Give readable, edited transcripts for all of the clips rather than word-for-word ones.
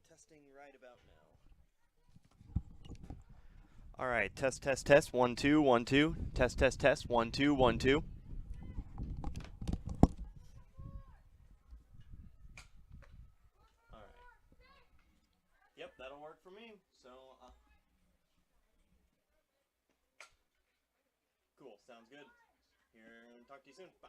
Testing right about now. All right, test, test, test. 1, 2, 1, 2. Test, test, test. 1, 2, 1, 2. All right. Yep, that'll work for me. So, cool. Sounds good. Here, talk to you soon. Bye.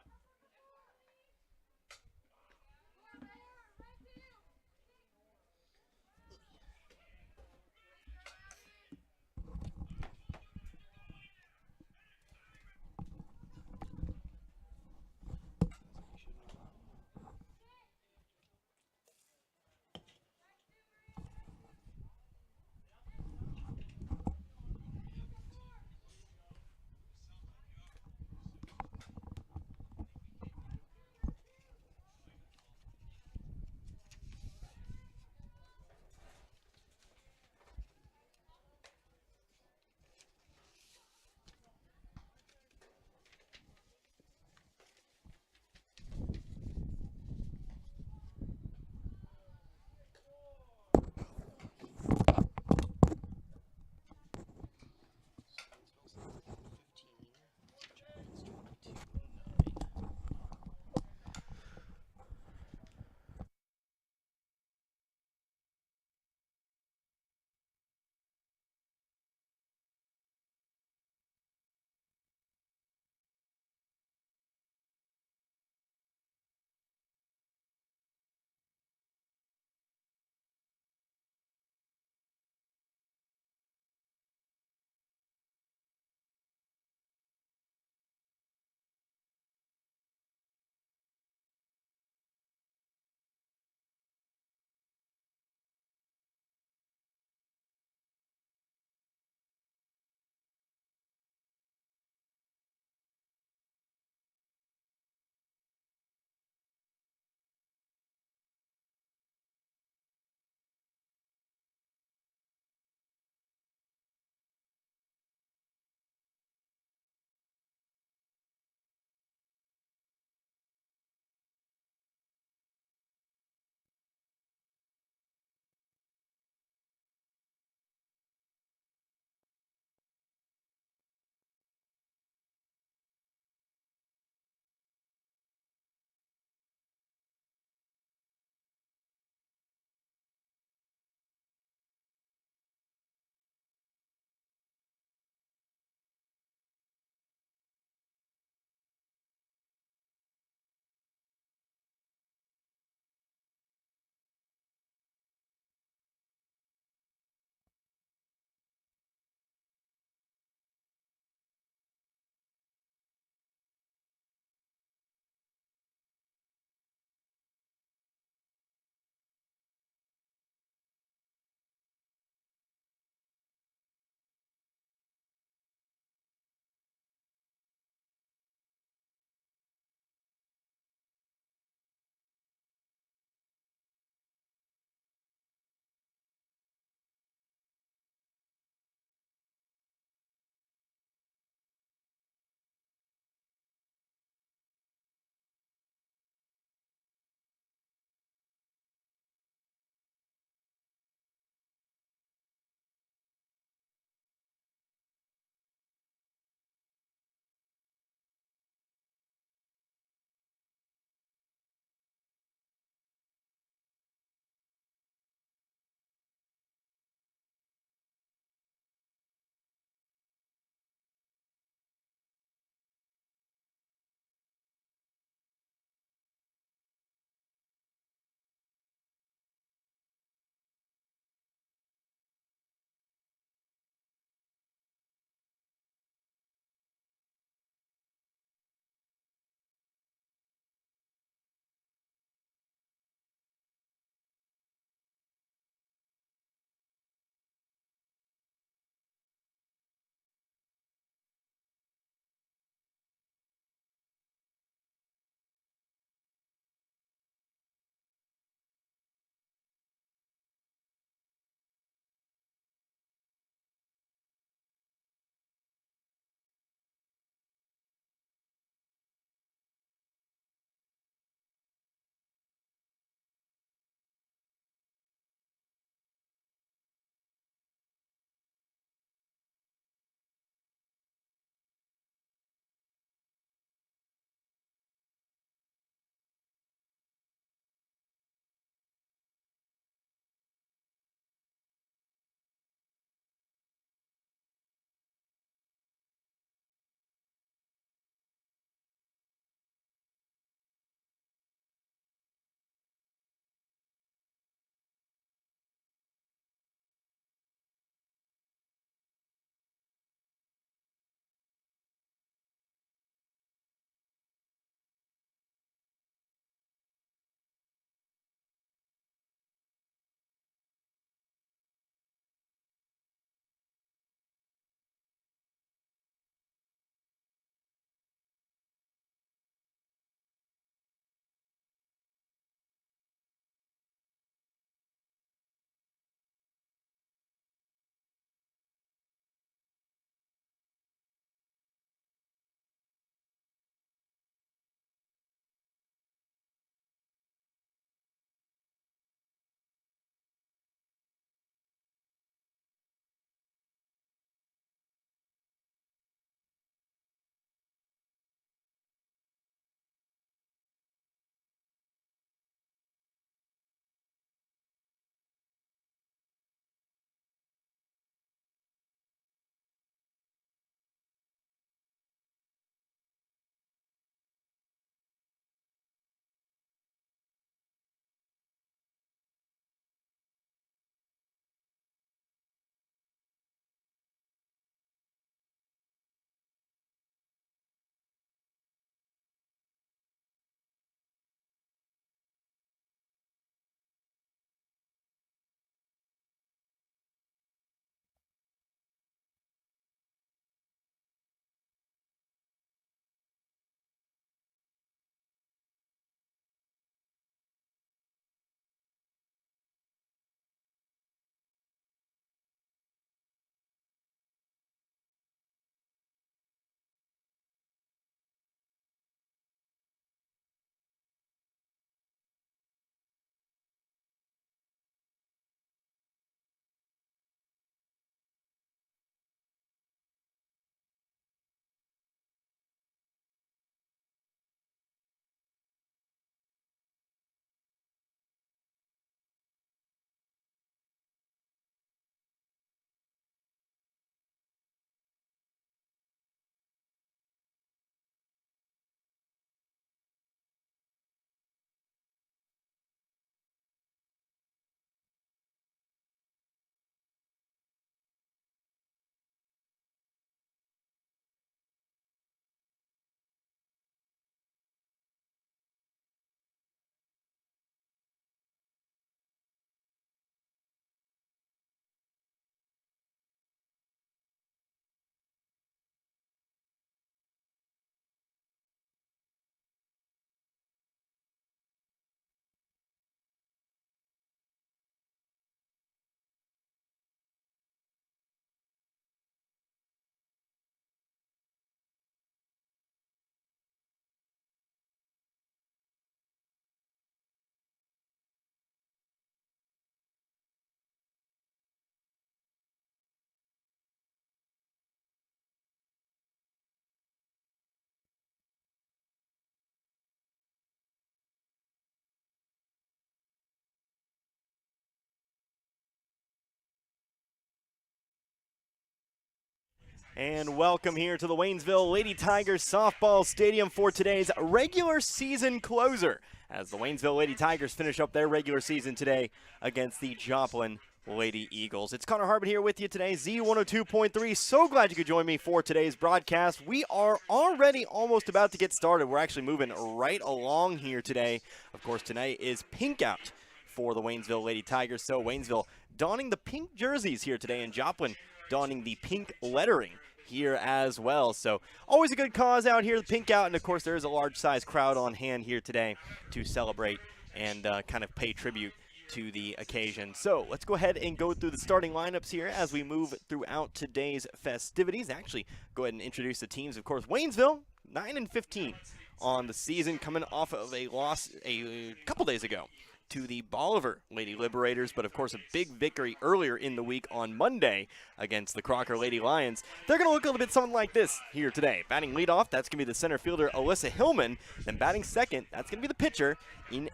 And welcome here to the Waynesville Lady Tigers softball stadium for today's regular season closer, as the Waynesville Lady Tigers finish up their regular season today against the Joplin Lady Eagles. It's Connor Harbin here with you today, Z102.3. So glad you could join me for today's broadcast. We are already almost about to get started. We're actually moving right along here today. Of course, tonight is pink out for the Waynesville Lady Tigers. So Waynesville donning the pink jerseys here today, and Joplin donning the pink lettering here as well. So always a good cause out here, the pink out, and of course there is a large size crowd on hand here today to celebrate and kind of pay tribute to the occasion. So let's go ahead and go through the starting lineups here as we move throughout today's festivities. Actually, go ahead and introduce the teams. Of course, Waynesville 9-15 on the season, coming off of a loss a couple days ago to the Bolivar Lady Liberators, but of course a big victory earlier in the week on Monday against the Crocker Lady Lions. They're going to look a little bit something like this here today. Batting leadoff, that's going to be the center fielder, Alyssa Hillman. Then batting second, that's going to be the pitcher,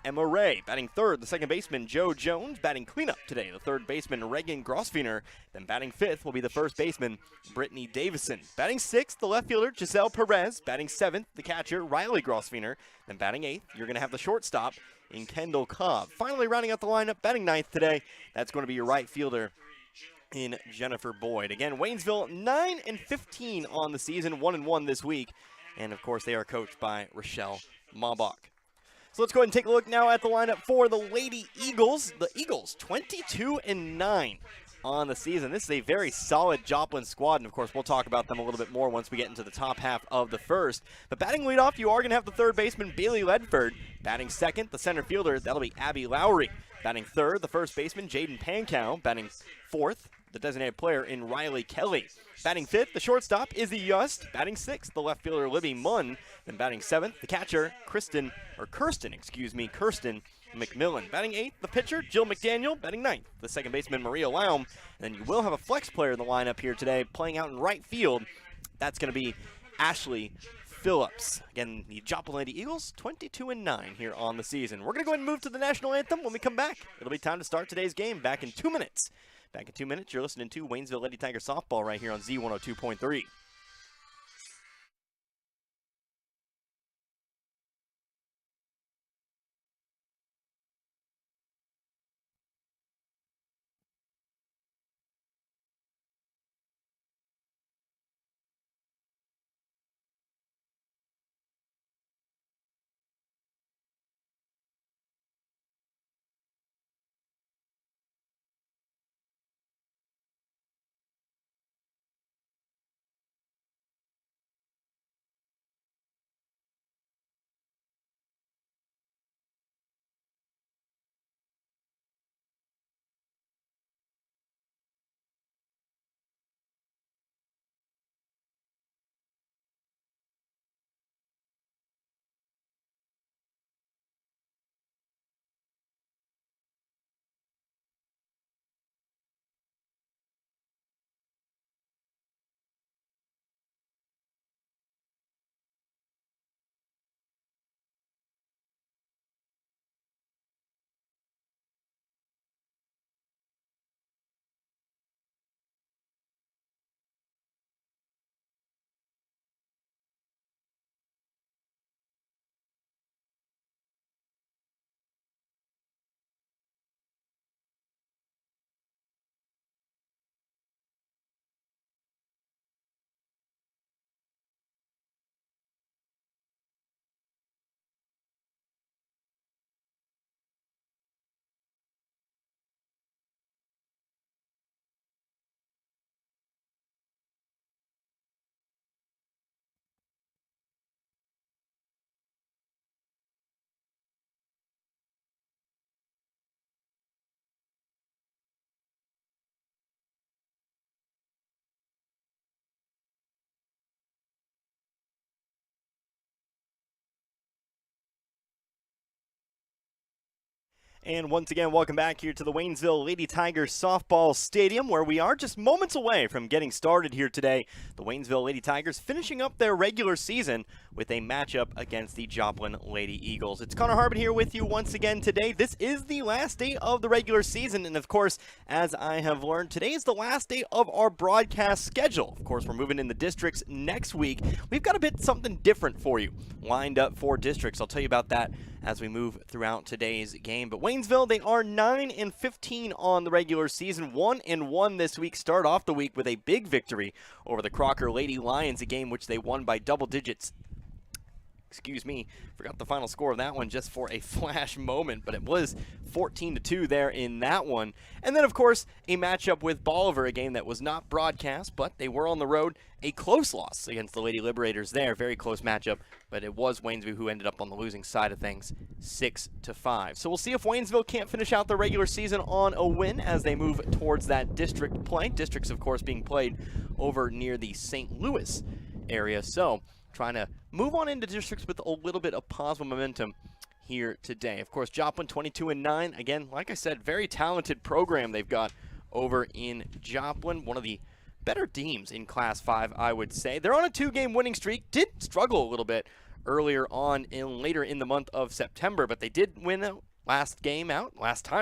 Emma Ray. Batting third, the second baseman, Joe Jones. Batting cleanup today, the third baseman, Reagan Grosfener. Then batting fifth will be the first baseman, Brittany Davison. Batting sixth, the left fielder, Giselle Perez. Batting seventh, the catcher, Riley Grosfener. Then batting eighth, you're going to have the shortstop, in Kendall Cobb. Finally rounding out the lineup, batting ninth today, that's going to be your right fielder in Jennifer Boyd. Again, Waynesville 9-15 on the season, 1-1 this week, and of course they are coached by Rochelle Maubach. So let's go ahead and take a look now at the lineup for the Lady Eagles. The Eagles 22-9 on the season. This is a very solid Joplin squad, and of course we'll talk about them a little bit more once we get into the top half of the first. But batting leadoff, you are going to have the third baseman, Bailey Ledford. Batting second, the center fielder, that'll be Abby Lowry. Batting third, the first baseman, Jaden Pankow. Batting fourth, the designated player in Riley Kelly. Batting fifth, the shortstop, Izzy Yust. Batting sixth, the left fielder, Libby Munn. Then batting seventh, the catcher, Kirsten McMillan. Batting eighth, the pitcher, Jill McDaniel. Batting ninth, the second baseman, Maria Laum. And then you will have a flex player in the lineup here today, playing out in right field. That's going to be Ashley Phillips. Again, the Joplin Lady Eagles 22-9 here on the season. We're going to go ahead and move to the national anthem when we come back. It'll be time to start today's game back in 2 minutes. Back in 2 minutes, you're listening to Waynesville Lady Tiger softball right here on Z102.3. And once again, welcome back here to the Waynesville Lady Tigers Softball Stadium, where we are just moments away from getting started here today. The Waynesville Lady Tigers finishing up their regular season with a matchup against the Joplin Lady Eagles. It's Connor Harbin here with you once again today. This is the last day of the regular season, and of course, as I have learned, today is the last day of our broadcast schedule. Of course, we're moving in the districts next week. We've got a bit something different for you lined up for districts. I'll tell you about that as we move throughout today's game. But Waynesville, they are 9-15 on the regular season, 1-1 this week. Start off the week with a big victory over the Crocker Lady Lions, a game which they won by double digits. Excuse me, forgot the final score of that one just for a flash moment, but it was 14-2 there in that one. And then, of course, a matchup with Bolivar, a game that was not broadcast, but they were on the road. A close loss against the Lady Liberators there, very close matchup, but it was Waynesville who ended up on the losing side of things, 6-5. So we'll see if Waynesville can't finish out the regular season on a win as they move towards that district play. Districts, of course, being played over near the St. Louis area, so trying to move on into districts with a little bit of positive momentum here today. Of course, Joplin 22-9. Again, like I said, very talented program they've got over in Joplin. One of the better teams in Class 5, I would say. They're on a 2-game winning streak. Did struggle a little bit earlier on later in the month of September, but they did win last time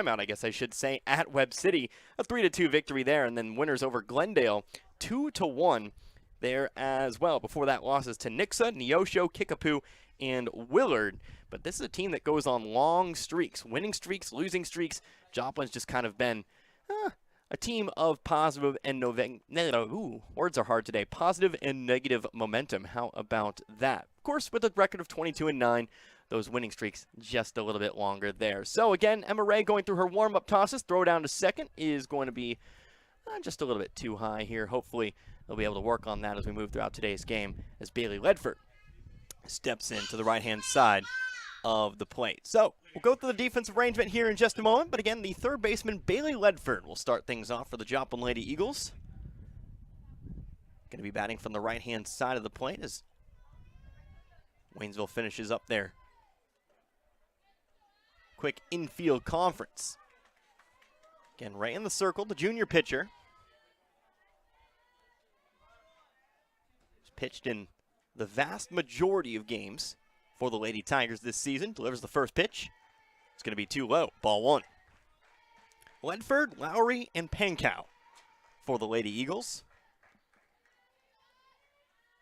out, I guess I should say, at Webb City. A 3-2 victory there, and then winners over Glendale, 2-1. There as well. Before that, losses to Nixa, Neosho, Kickapoo, and Willard. But this is a team that goes on long streaks, winning streaks, losing streaks. Joplin's just kind of been a team of positive and words are hard today. Positive and negative momentum. How about that? Of course, with a record of 22-9, those winning streaks just a little bit longer there. So again, Emma Ray going through her warm-up tosses. Throw down to second is going to be just a little bit too high here. Hopefully, they'll be able to work on that as we move throughout today's game as Bailey Ledford steps into the right-hand side of the plate. So we'll go through the defensive arrangement here in just a moment, but again, the third baseman, Bailey Ledford, will start things off for the Joplin Lady Eagles. Going to be batting from the right-hand side of the plate as Waynesville finishes up their quick infield conference. Again, Ray in the circle, the junior pitcher. Pitched in the vast majority of games for the Lady Tigers this season. Delivers the first pitch. It's going to be too low. Ball one. Ledford, Lowry, and Pankow for the Lady Eagles.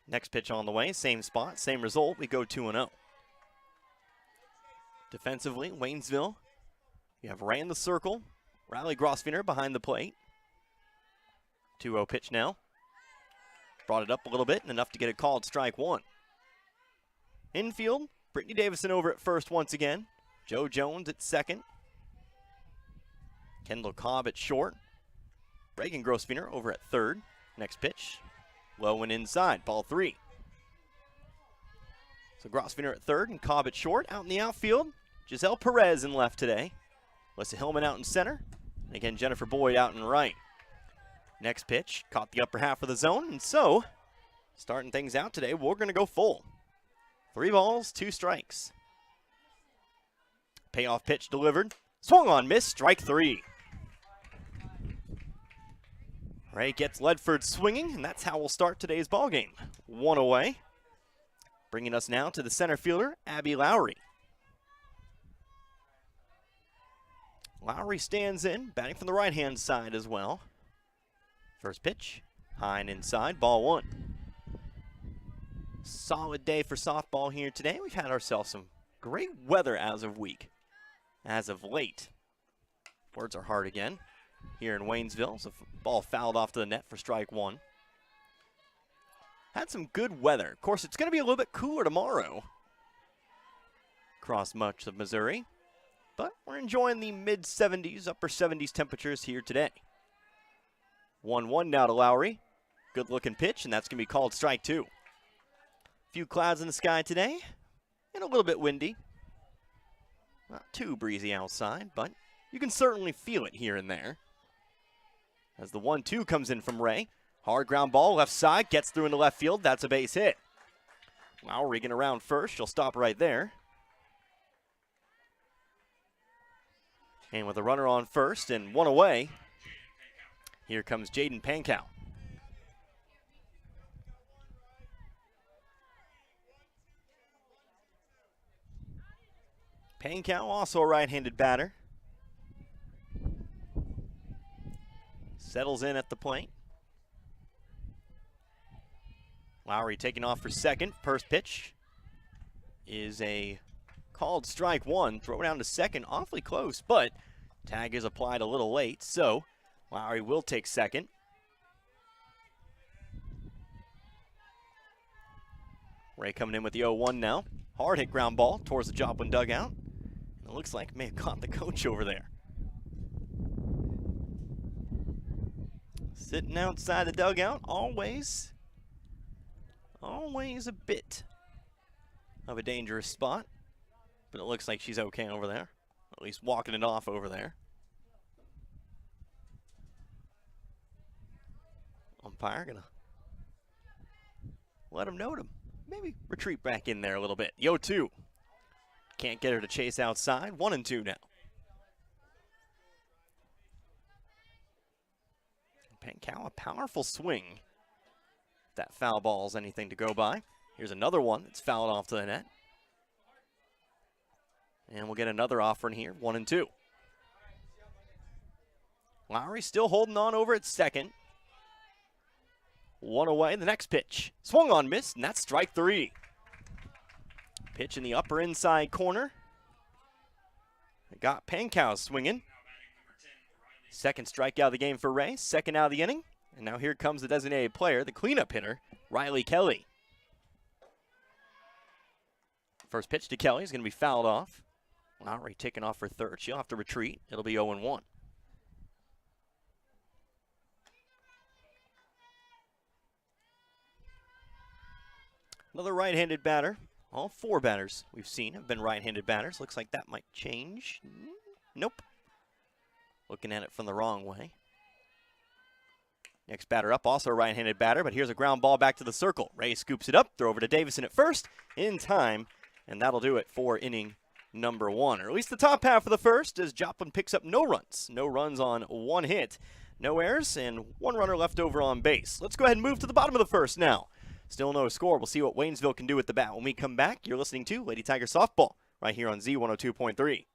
Next pitch on the way. Same spot, same result. We go 2-0. Defensively, Waynesville. You have Ray in the circle. Riley Grosvenor behind the plate. 2-0 pitch now. Brought it up a little bit, and enough to get it called strike one. Infield, Brittany Davison over at first once again. Joe Jones at second. Kendall Cobb at short. Reagan Grosvenor over at third. Next pitch, low and inside, ball three. So Grosvenor at third and Cobb at short. Out in the outfield, Giselle Perez in left today. Alyssa Hillman out in center. And again, Jennifer Boyd out in right. Next pitch, caught the upper half of the zone, and so, starting things out today, we're going to go full. 3 balls, 2 strikes. Payoff pitch delivered. Swung on, miss, strike 3. Ray gets Ledford swinging, and that's how we'll start today's ballgame. 1 away. Bringing us now to the center fielder, Abby Lowry. Lowry stands in, batting from the right-hand side as well. First pitch, high and inside, ball one. Solid day for softball here today. We've had ourselves some great weather as of late. Words are hard again here in Waynesville. So ball fouled off to the net for strike one. Had some good weather. Of course, it's going to be a little bit cooler tomorrow across much of Missouri. But we're enjoying the mid-70s, upper 70s temperatures here today. 1-1 now to Lowry. Good looking pitch, and that's going to be called strike two. Few clouds in the sky today, and a little bit windy. Not too breezy outside, but you can certainly feel it here and there. As the 1-2 comes in from Ray. Hard ground ball, left side, gets through into left field. That's a base hit. Lowry getting around first. She'll stop right there. And with a runner on first and one away, here comes Jaden Pankow. Pankow, also a right-handed batter. Settles in at the plate. Lowry taking off for second. First pitch is a called strike one. Throw down to second, awfully close, but tag is applied a little late, so Lowry will take second. Ray coming in with the 0-1 now. Hard hit ground ball towards the Joplin dugout. It looks like may have caught the coach over there. Sitting outside the dugout, always a bit of a dangerous spot. But it looks like she's okay over there. At least walking it off over there. Umpire gonna let him know to maybe retreat back in there a little bit. The 0-2. Can't get her to chase outside. 1-2 now. Pankow, a powerful swing. If that foul ball is anything to go by. Here's another one that's fouled off to the net. And we'll get another offering here, 1-2. Lowry still holding on over at second. One away, the next pitch. Swung on, missed, and that's strike three. Pitch in the upper inside corner. It got Pankow swinging. Second strikeout of the game for Ray, second out of the inning. And now here comes the designated player, the cleanup hitter, Riley Kelly. First pitch to Kelly is going to be fouled off. Lowry taking off for third. She'll have to retreat. It'll be 0-1. Another right-handed batter. All four batters we've seen have been right-handed batters. Looks like that might change. Nope. Looking at it from the wrong way. Next batter up, also a right-handed batter, but here's a ground ball back to the circle. Ray scoops it up, throw over to Davison at first, in time, and that'll do it for inning number one, or at least the top half of the first, as Joplin picks up no runs. No runs on one hit, no errors, and one runner left over on base. Let's go ahead and move to the bottom of the first now. Still no score. We'll see what Waynesville can do with the bat. When we come back, you're listening to Lady Tiger Softball right here on Z102.3.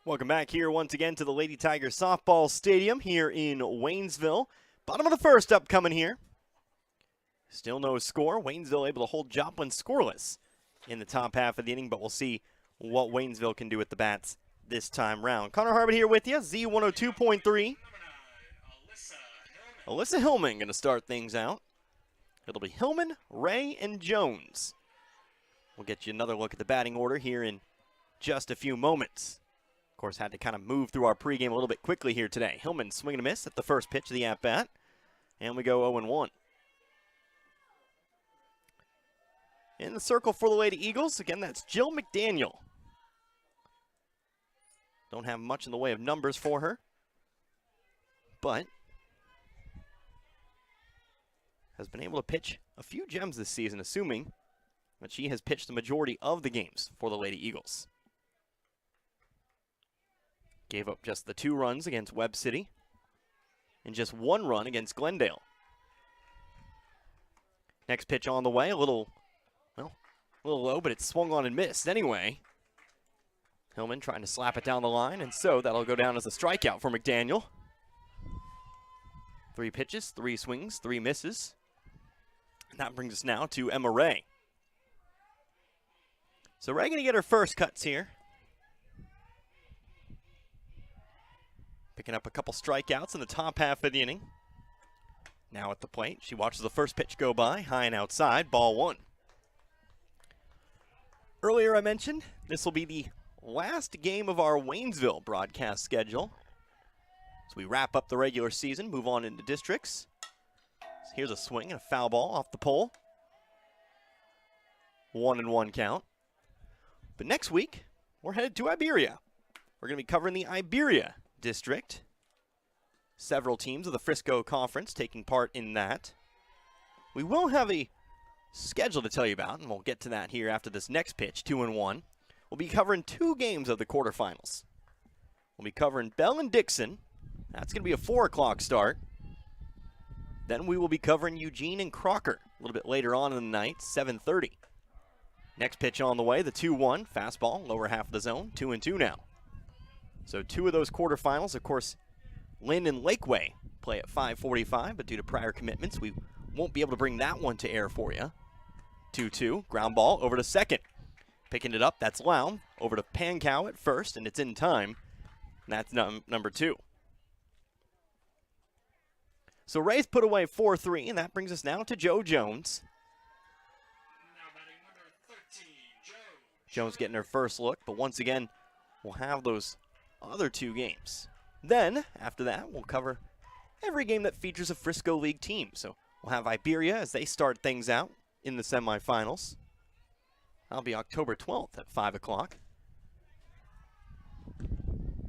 Welcome back here once again to the Lady Tiger Softball Stadium here in Waynesville. Bottom of the first upcoming here. Still no score. Waynesville able to hold Joplin scoreless in the top half of the inning, but we'll see what Waynesville can do with the bats this time round. Connor Harbin here with you, Z102.3. Alyssa Hillman going to start things out. It'll be Hillman, Ray, and Jones. We'll get you another look at the batting order here in just a few moments. Of course, had to kind of move through our pregame a little bit quickly here today. Hillman swinging a miss at the first pitch of the at-bat. And we go 0-1. In the circle for the Lady Eagles, again, that's Jill McDaniel. Don't have much in the way of numbers for her, but has been able to pitch a few gems this season, assuming that she has pitched the majority of the games for the Lady Eagles. Gave up just the 2 runs against Webb City and just 1 run against Glendale. Next pitch on the way, a little low, but it's swung on and missed anyway. Hillman trying to slap it down the line, and so that'll go down as a strikeout for McDaniel. 3 pitches, 3 swings, 3 misses. And that brings us now to Emma Ray. So Ray gonna get her first cuts here. Picking up a couple strikeouts in the top half of the inning. Now at the plate, she watches the first pitch go by, high and outside, ball 1. Earlier I mentioned this will be the last game of our Waynesville broadcast schedule. So we wrap up the regular season, move on into districts. So here's a swing and a foul ball off the pole. 1-1 count. But next week, we're headed to Iberia. We're going to be covering the Iberia district. Several teams of the Frisco Conference taking part in that. We will have a schedule to tell you about, and we'll get to that here after this next pitch, 2-1. We'll be covering 2 games of the quarterfinals. We'll be covering Bell and Dixon. That's going to be a 4 o'clock start. Then we will be covering Eugene and Crocker a little bit later on in the night, 7:30. Next pitch on the way, the 2-1, fastball, lower half of the zone, 2-2 now. So 2 of those quarterfinals, of course, Lynn and Lakeway play at 5:45, but due to prior commitments, we won't be able to bring that one to air for you. 2-2, ground ball over to second. Picking it up, that's Lown, over to Pankow at first, and it's in time. And that's number 2. So Ray's put away 4-3, and that brings us now to Joe Jones. Now batting number 13, Jones getting her first look, but once again, we'll have those other 2 games. Then, after that, we'll cover every game that features a Frisco League team. So we'll have Iberia as they start things out in the semifinals. That'll be October 12th at 5 o'clock.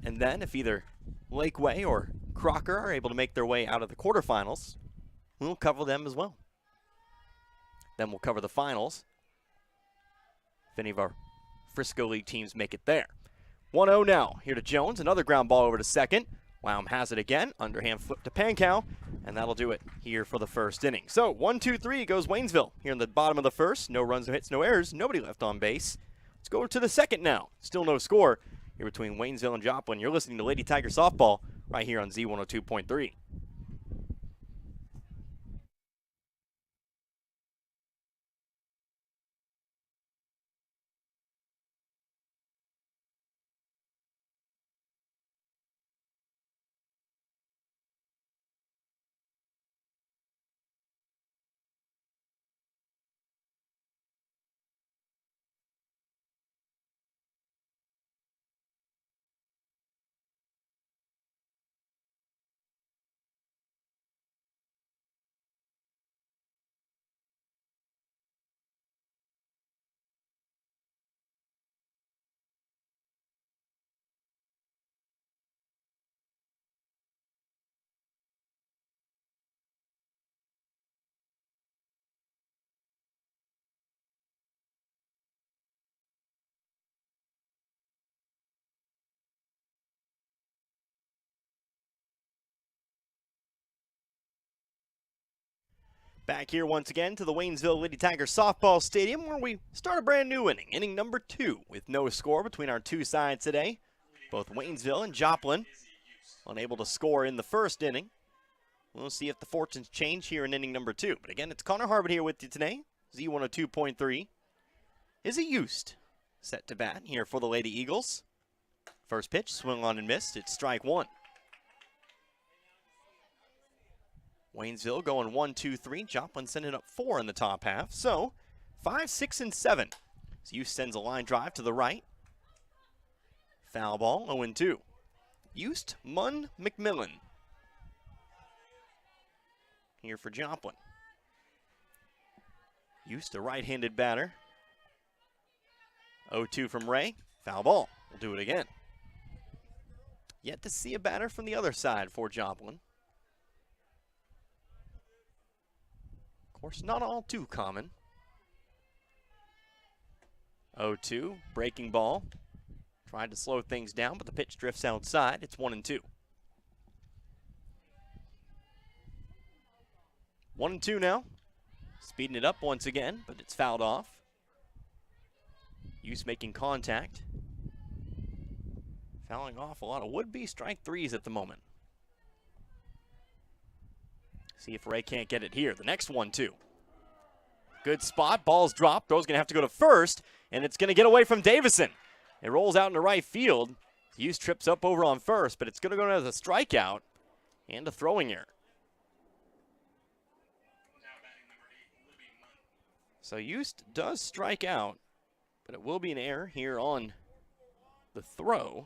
And then, if either Lakeway or Crocker are able to make their way out of the quarterfinals, we'll cover them as well. Then we'll cover the finals, if any of our Frisco League teams make it there. 1-0 now, here to Jones, another ground ball over to second. Lown has it again, underhand flip to Pankow, and that'll do it here for the first inning. So 1-2-3 goes Waynesville here in the bottom of the first. No runs, no hits, no errors, nobody left on base. Let's go to the second now. Still no score here between Waynesville and Joplin. You're listening to Lady Tiger Softball right here on Z102.3. Back here once again to the Waynesville Lady Tigers Softball Stadium, where we start a brand new inning. Inning number 2 with no score between our 2 sides today. Both Waynesville and Joplin unable to score in the first inning. We'll see if the fortunes change here in inning number 2. But again, it's Connor Harbert here with you today. Z102.3. Izzy Used set to bat here for the Lady Eagles. First pitch, swung on and missed. It's strike 1. Waynesville going 1-2-3. Joplin sending up 4 in the top half. So 5, 6, and 7. So Used sends a line drive to the right. Foul ball, 0-2. Used, Munn, McMillan here for Joplin. Used, a right-handed batter. 0-2 from Ray. Foul ball. We'll do it again. Yet to see a batter from the other side for Joplin. Of course, not all too common. 0-2, breaking ball. Tried to slow things down, but the pitch drifts outside. It's 1-2. 1-2 now. Speeding it up once again, but it's fouled off. Use making contact. Fouling off a lot of would-be strike threes at the moment. See if Ray can't get it here. The next one, too. Good spot. Ball's dropped. Throw's going to have to go to first, and it's going to get away from Davison. It rolls out into right field. Hughes trips up over on first, but it's going to go as a strikeout and a throwing error. So Hughes does strike out, but it will be an error here on the throw.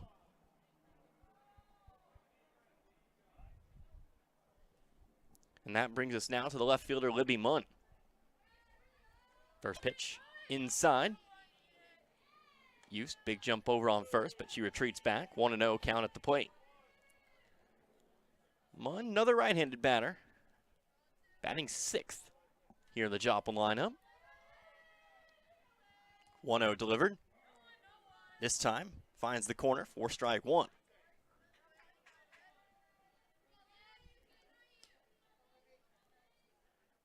And that brings us now to the left fielder, Libby Munn. First pitch inside. Hughes, big jump over on first, but she retreats back. 1-0 count at the plate. Munn, another right-handed batter. Batting sixth here in the Joplin lineup. 1-0 delivered. This time finds the corner for strike one.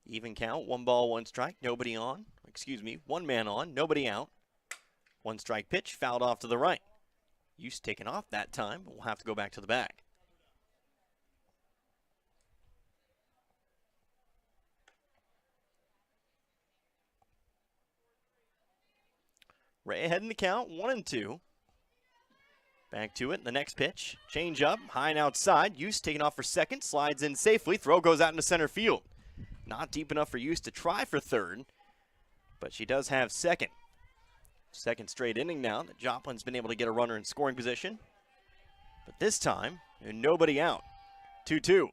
Even count, 1 ball, 1 strike, nobody on. Excuse me, 1 man on, nobody out. 1 strike pitch, fouled off to the right. Hughes taken off that time, but we'll have to go back to the bag. Ray ahead in the count, 1-2. Back to it, the next pitch. Change up, high and outside. Hughes taken off for second, slides in safely. Throw goes out into center field. Not deep enough for Hughes to try for third, but she does have second. Second straight inning now that Joplin's been able to get a runner in scoring position. But this time, nobody out. 2-2.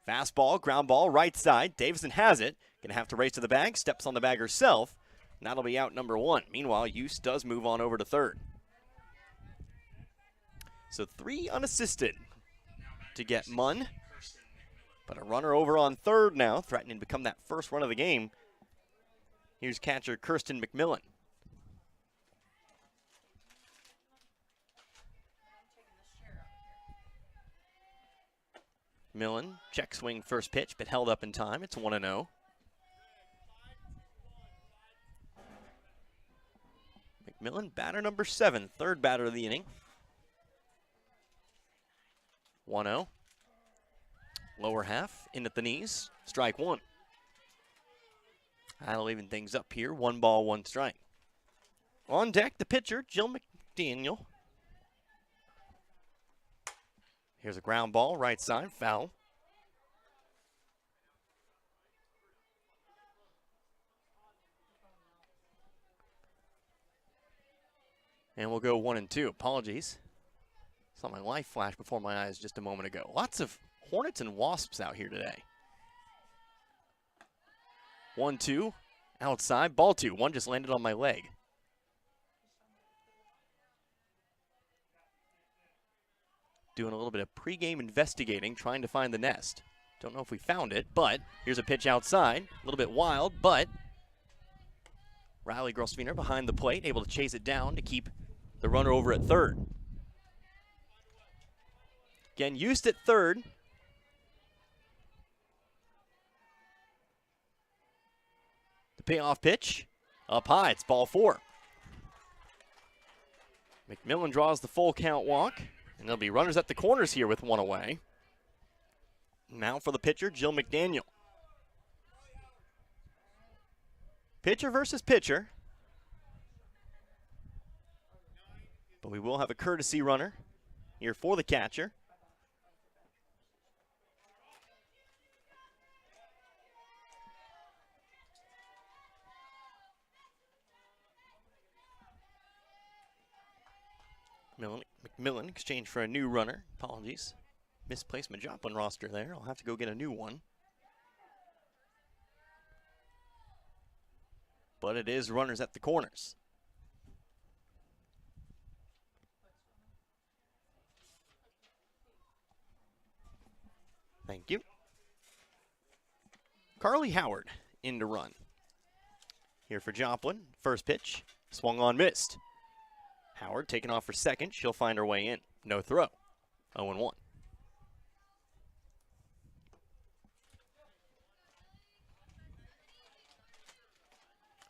Fastball, ground ball, right side. Davison has it. Gonna have to race to the bag, steps on the bag herself. And that'll be out number 1. Meanwhile, Hughes does move on over to third. So 3 unassisted to get Munn. But a runner over on third now, threatening to become that first run of the game. Here's catcher Kirsten McMillan. Millen, check swing first pitch, but held up in time. It's 1-0. McMillan, batter number 7, third batter of the inning. 1-0. Lower half, in at the knees, strike 1. That'll even things up here, 1 ball, 1 strike. On deck, the pitcher, Jill McDaniel. Here's a ground ball, right side, foul. And we'll go 1-2. Apologies. Saw my life flash before my eyes just a moment ago. Lots of hornets and wasps out here today. 1-2. Outside. Ball 2. One just landed on my leg. Doing a little bit of pregame investigating, trying to find the nest. Don't know if we found it, but here's a pitch outside. A little bit wild, but Riley Grosvener behind the plate, able to chase it down to keep the runner over at third. Again, used at third. The payoff pitch, up high, it's ball 4. McMillan draws the full count walk, and there'll be runners at the corners here with 1 away. Now for the pitcher, Jill McDaniel. Pitcher versus pitcher. But we will have a courtesy runner here for the catcher. McMillan exchanged for a new runner. Apologies. Misplaced my Joplin roster there. I'll have to go get a new one. But it is runners at the corners. Thank you. Carly Howard in to run. Here for Joplin. First pitch. Swung on, missed. Howard taking off for second. She'll find her way in. No throw. 0-1.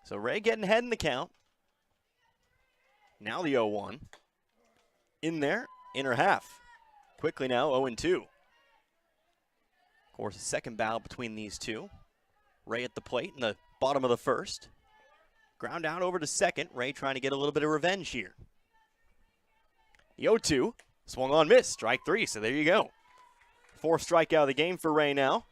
So Ray getting ahead in the count. Now the 0-1. In there, inner half. Quickly now, 0-2. Of course, a second battle between these two. Ray at the plate in the bottom of the first. Ground out over to second. Ray trying to get a little bit of revenge here. The 0-2. Swung on, missed. Strike 3, so there you go. 4th strikeout of the game for Ray now.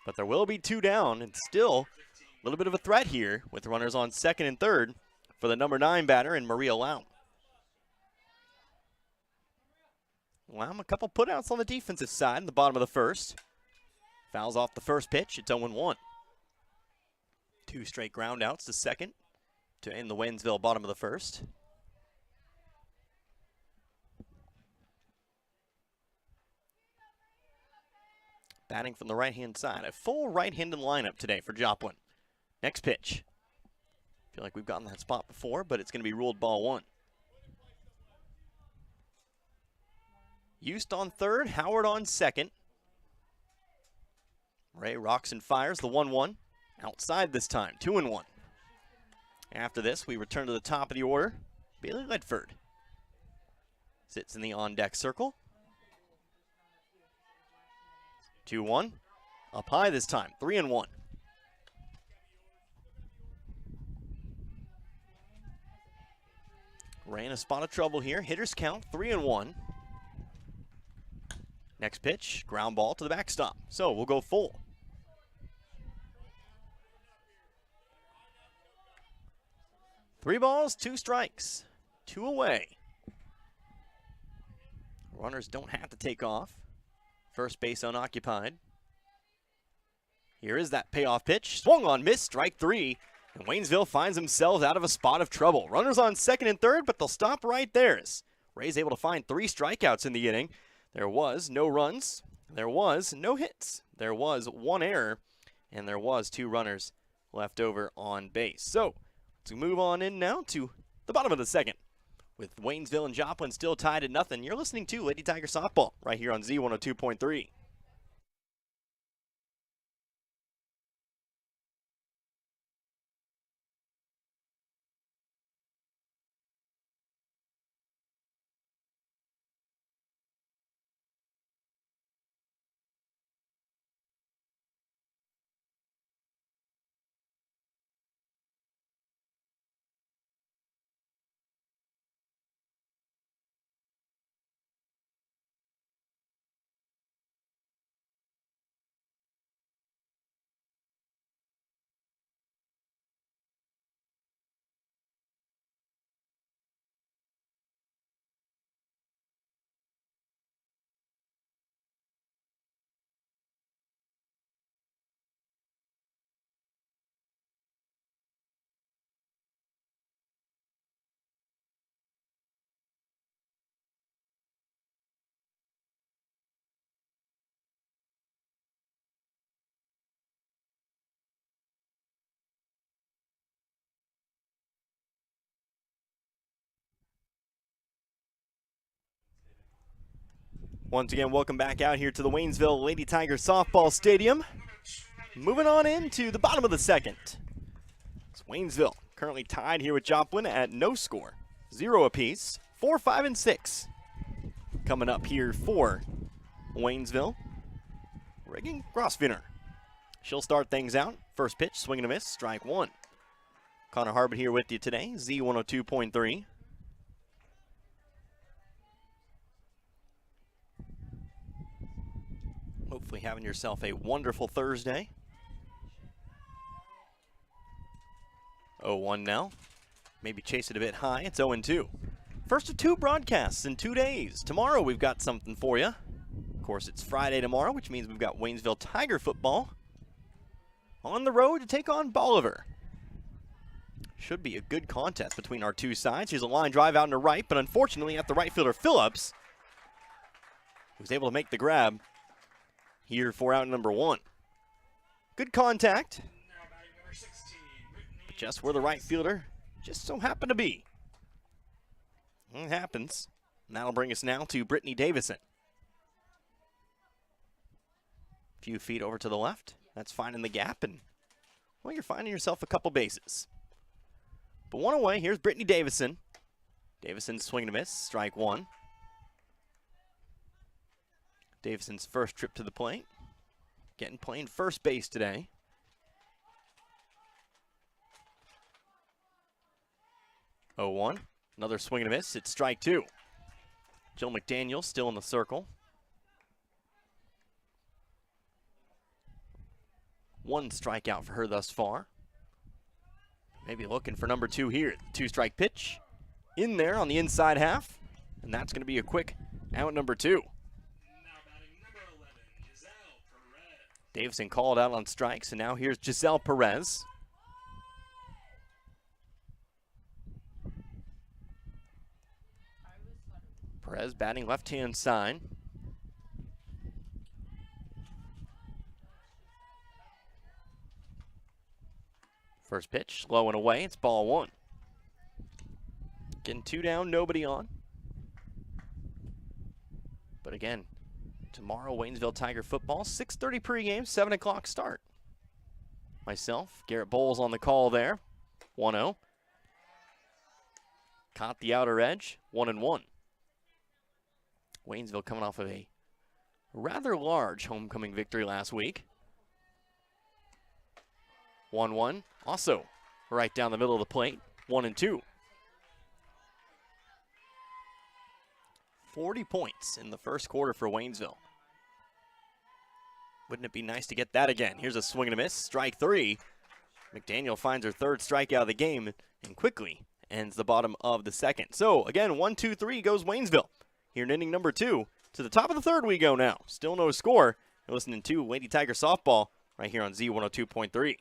But there will be 2 down, and still a little bit of a threat here with runners on second and third for the number 9 batter in Maria Lown. Lown, a couple putouts on the defensive side in the bottom of the first. Fouls off the first pitch. It's 0-1. 2 straight groundouts to second to end the Waynesville bottom of the first. Batting from the right-hand side. A full right-handed lineup today for Joplin. Next pitch. Feel like we've gotten that spot before, but it's going to be ruled ball 1. Eust on third, Howard on second. Ray rocks and fires the 1-1. Outside this time, 2-1. After this, we return to the top of the order. Bailey Ledford sits in the on-deck circle. 2-1. Up high this time, 3-1. Ray in a spot of trouble here. Hitters count, 3-1. Next pitch, ground ball to the backstop. So we'll go full. Three balls, 2 strikes, 2 away. Runners don't have to take off. First base unoccupied. Here is that payoff pitch. Swung on, missed, strike 3. And Waynesville finds themselves out of a spot of trouble. Runners on second and third, but they'll stop right there. Ray's able to find 3 strikeouts in the inning. There was no runs. There was no hits. There was 1 error. And there was 2 runners left over on base. So, let's move on in now to the bottom of the second. With Waynesville and Joplin still tied at 0, you're listening to Lady Tiger Softball right here on Z102.3. Once again, welcome back out here to the Waynesville Lady Tigers Softball Stadium. Moving on into the bottom of the second. It's Waynesville currently tied here with Joplin at no score. 0 apiece. 4, 5, and 6. Coming up here for Waynesville. Reagan Grosvenor. She'll start things out. First pitch, swing and a miss, strike 1. Connor Harbert here with you today, Z102.3. Hopefully having yourself a wonderful Thursday. 0-1 now. Maybe chase it a bit high. It's 0-2. First of 2 broadcasts in 2 days. Tomorrow we've got something for you. Of course, it's Friday tomorrow, which means we've got Waynesville Tiger football on the road to take on Bolivar. Should be a good contest between our 2 sides. Here's a line drive out into right, but unfortunately at the right fielder Phillips, who's able to make the grab here for out number 1. Good contact, but just where the right fielder just so happened to be. It happens. And that'll bring us now to Brittany Davison. A few feet over to the left. That's finding the gap and well, you're finding yourself a couple bases. But one away, here's Brittany Davison. Davison swing and a miss, strike one. Davison's first trip to the plate. Playing first base today. 0-1. Another swing and a miss. It's strike two. Jill McDaniel still in the circle. One strikeout for her thus far. Maybe looking for number two here. Two-strike pitch in there on the inside half. And that's going to be a quick out number two. Now batting number 11, Giselle Perez. Davison called out on strikes, and now here's Giselle Perez. Perez batting left-hand side. First pitch, low and away. It's ball one. Getting two down, nobody on. But again, tomorrow, Waynesville Tiger football, 6:30 pregame, 7 o'clock start. Myself, Garrett Bowles on the call there. 1-0. Caught the outer edge, 1-1. Waynesville coming off of a rather large homecoming victory last week. 1-1. Also right down the middle of the plate, 1-2. 40 points in the first quarter for Waynesville. Wouldn't it be nice to get that again? Here's a swing and a miss, strike three. McDaniel finds her third strikeout of the game and quickly ends the bottom of the second. So again, 1-2-3 goes Waynesville. Here in inning number two. To the top of the third we go now. Still no score. You're listening to Lady Tiger softball right here on Z102.3.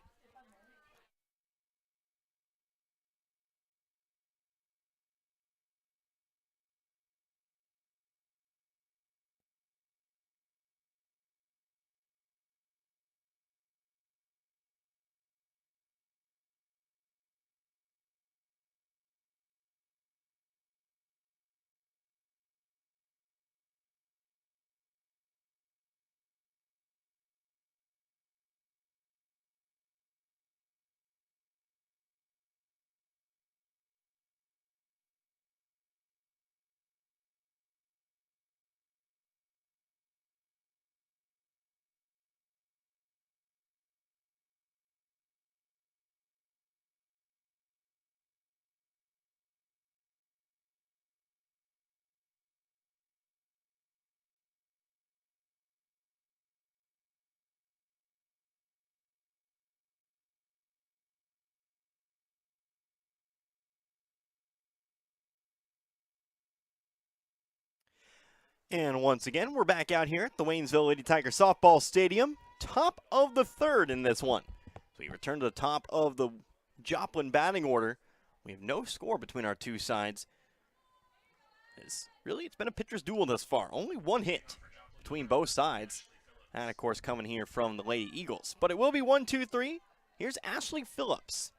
And once again, we're back out here at the Waynesville Lady Tiger Softball Stadium. Top of the third in this one. So we return to the top of the Joplin batting order. We have no score between our two sides. It's been a pitcher's duel thus far. Only one hit between both sides. And, of course, coming here from the Lady Eagles. But it will be 1-2-3. Here's Ashley Phillips.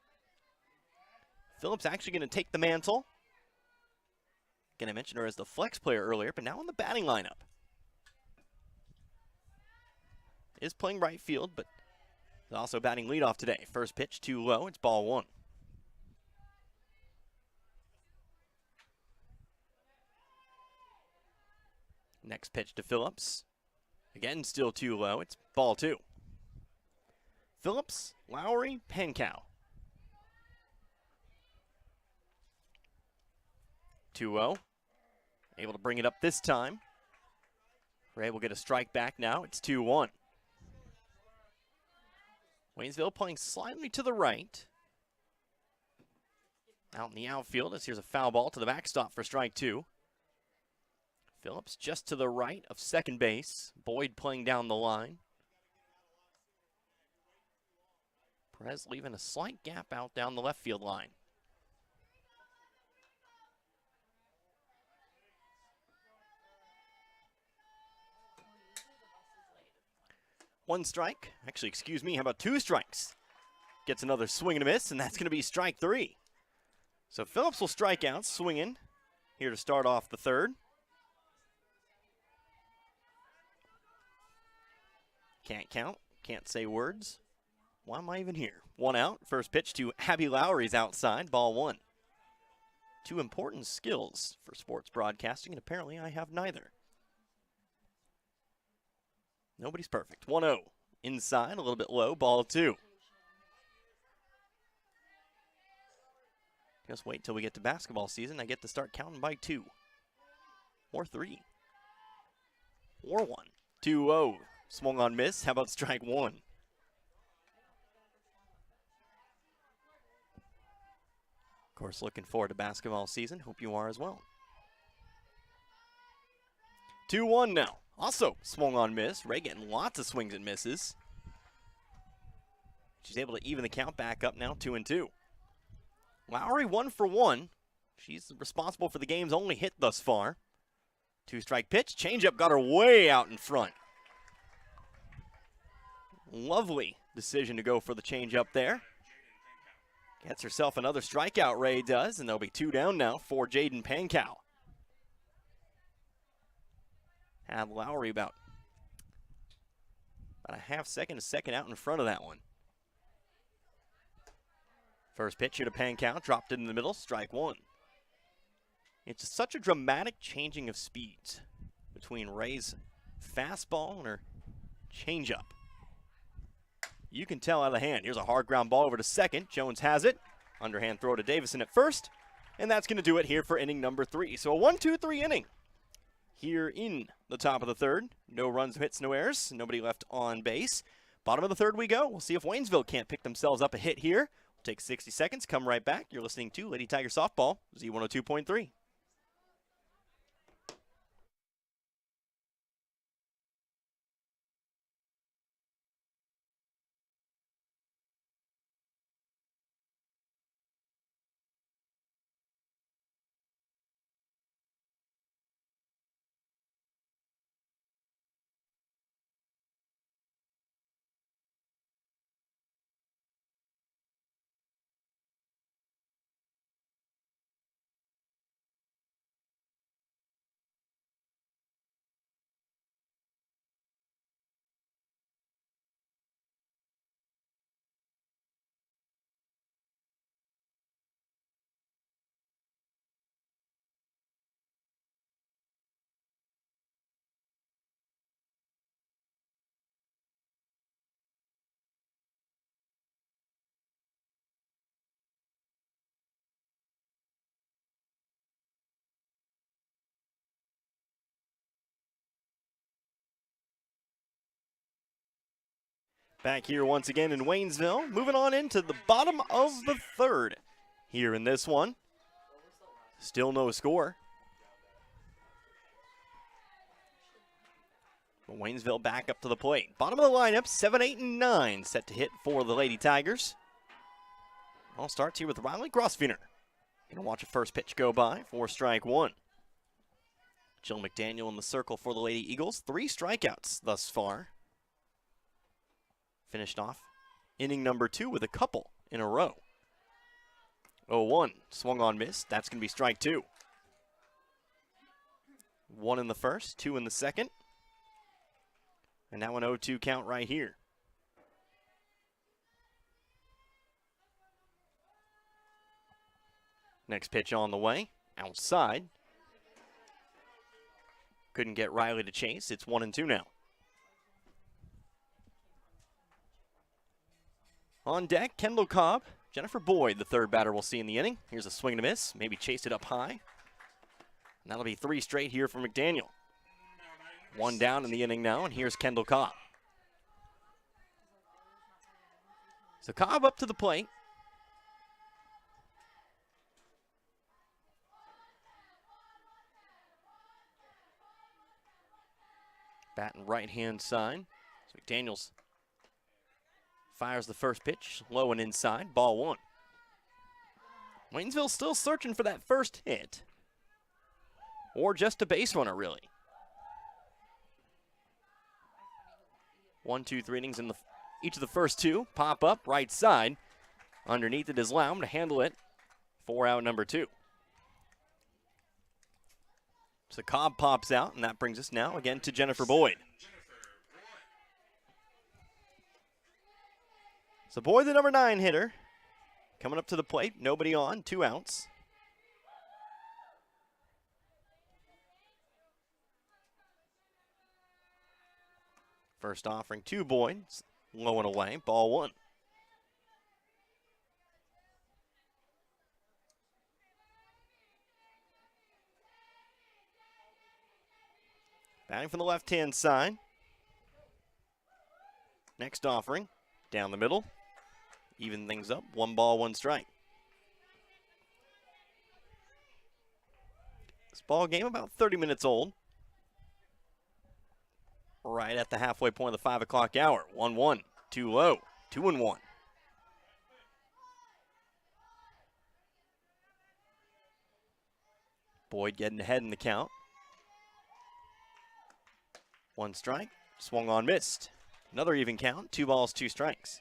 Phillips actually going to take the mantle. Again, I mentioned her as the flex player earlier, but now in the batting lineup. Is playing right field, but is also batting leadoff today. First pitch too low. It's ball one. Next pitch to Phillips. Again, still too low. It's ball two. Phillips, Lowry, Pencow. 2-0. Able to bring it up this time. We're able to get a strike back now. It's 2-1. Waynesville playing slightly to the right. Out in the outfield as here's a foul ball to the backstop for strike two. Phillips just to the right of second base. Boyd playing down the line. Perez leaving a slight gap out down the left field line. One strike. Actually, excuse me, how about two strikes? Gets another swing and a miss, and that's going to be strike three. So Phillips will strike out, swinging here to start off the third. Can't count, can't say words. why am I even here? 1 out. First pitch to Abby Lowry's outside. Ball 1. 2 important skills for sports broadcasting, and apparently I have neither. Nobody's perfect. 1-0. Inside, a little bit low. Ball 2. Just wait till we get to basketball season. I get to start counting by 2. Or 3. Or 1. 2-0. Swung on miss. How about strike 1? Of course, looking forward to basketball season. Hope you are as well. 2-1 now. Also swung on miss. Ray getting lots of swings and misses. She's able to even the count back up now, 2-2. Lowry 1 for 1. She's responsible for the game's only hit thus far. 2-strike pitch. Changeup got her way out in front. Lovely decision to go for the changeup there. Gets herself another strikeout, Ray does, and there'll be 2 down now for Jaden Pankow. Had Lowry about a half second, a second out in front of that one. First pitch here to Pankow, dropped it in the middle, strike 1. It's such a dramatic changing of speeds between Ray's fastball and her changeup. You can tell out of the hand. Here's a hard ground ball over to second. Jones has it. Underhand throw to Davison at first. And that's going to do it here for inning number 3. So a 1-2-3 inning here in the top of the third. No runs, hits, no errors. Nobody left on base. Bottom of the third we go. We'll see if Waynesville can't pick themselves up a hit here. We'll take 60 seconds, come right back. You're listening to Lady Tiger Softball, Z102.3. Back here once again in Waynesville. Moving on into the bottom of the third here in this one. Still no score. But Waynesville back up to the plate. Bottom of the lineup, 7, 8, and 9 set to hit for the Lady Tigers. All starts here with Riley Grosvenor. Gonna watch a first pitch go by for strike 1. Jill McDaniel in the circle for the Lady Eagles. 3 strikeouts thus far. Finished off inning number 2 with a couple in a row. 0-1, swung on miss. That's going to be strike 2. 1 in the first, 2 in the second. And now an 0-2 count right here. Next pitch on the way, outside. Couldn't get Riley to chase. It's 1-2 now. On deck, Kendall Cobb. Jennifer Boyd, the third batter we'll see in the inning. Here's a swing and a miss. Maybe chased it up high. And that'll be 3 straight here for McDaniel. 1 down in the inning now, and here's Kendall Cobb. So Cobb up to the plate. Batting right-hand side. So McDaniel's fires the first pitch, low and inside, ball 1. Waynesville still searching for that first hit. Or just a base runner, really. 1, 2, 3 innings in each of the first 2. Pop up, right side. Underneath it is Laum to handle it. 4 out number 2. So Cobb pops out, and that brings us now again to Jennifer Boyd. So Boyd, the number 9 hitter, coming up to the plate. Nobody on, 2 outs. First offering to Boyd, low and away, ball 1. Batting from the left-hand side. Next offering, down the middle. Even things up, 1 ball, 1 strike. This ball game about 30 minutes old. Right at the halfway point of the 5 o'clock hour. 1-1, too low, 2-1. Boyd getting ahead in the count. 1 strike, swung on, missed. Another even count, 2 balls, 2 strikes.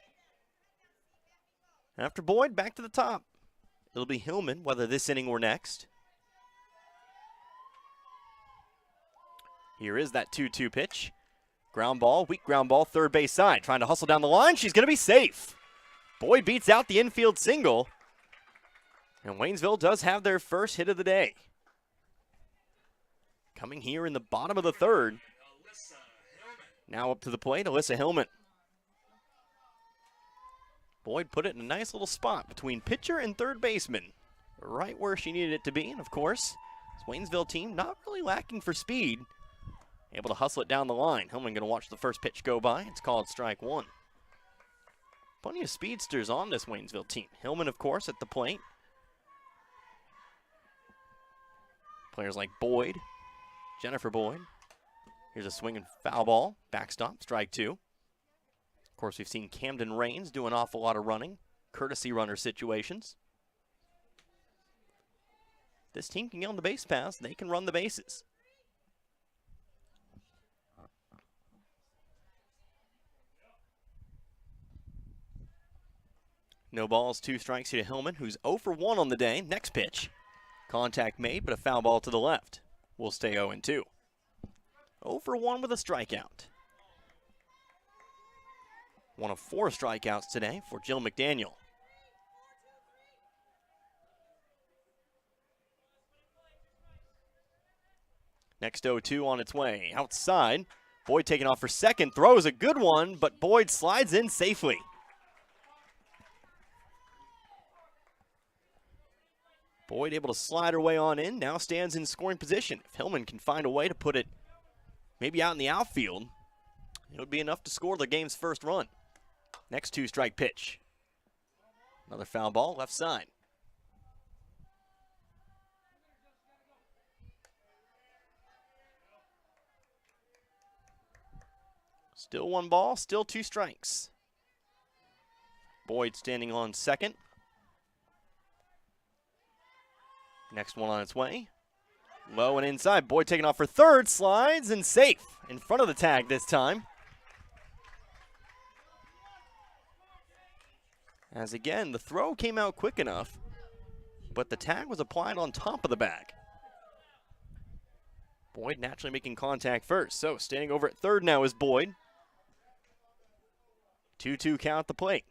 After Boyd, back to the top. It'll be Hillman, whether this inning or next. Here is that 2-2 pitch. Ground ball, weak ground ball, third base side. Trying to hustle down the line. She's going to be safe. Boyd beats out the infield single. And Waynesville does have their first hit of the day. Coming here in the bottom of the 3rd. Now up to the plate, Alyssa Hillman. Boyd put it in a nice little spot between pitcher and third baseman. Right where she needed it to be. And of course, this Waynesville team not really lacking for speed. Able to hustle it down the line. Hillman going to watch the first pitch go by. It's called strike 1. Plenty of speedsters on this Waynesville team. Hillman, of course, at the plate. Players like Boyd, Jennifer Boyd. Here's a swinging foul ball. Backstop, strike 2. Of course, we've seen Camden Rains do an awful lot of running. Courtesy runner situations. This team can get on the base pass. They can run the bases. No balls, 2 strikes here to Hillman, who's 0 for 1 on the day. Next pitch. Contact made, but a foul ball to the left. Will stay 0-2. 0 for 1 with a strikeout. 1 of 4 strikeouts today for Jill McDaniel. Next 0-2 on its way. Outside. Boyd taking off for second. Throws a good one, but Boyd slides in safely. Boyd able to slide her way on in, now stands in scoring position. If Hillman can find a way to put it maybe out in the outfield, it would be enough to score the game's first run. Next 2-strike pitch. Another foul ball, left side. Still 1 ball, still 2 strikes. Boyd standing on second. Next one on its way. Low and inside. Boyd taking off for third. Slides and safe. In front of the tag this time. As again, the throw came out quick enough, but the tag was applied on top of the bag. Boyd naturally making contact first. So standing over at third now is Boyd. 2-2 count at the plate.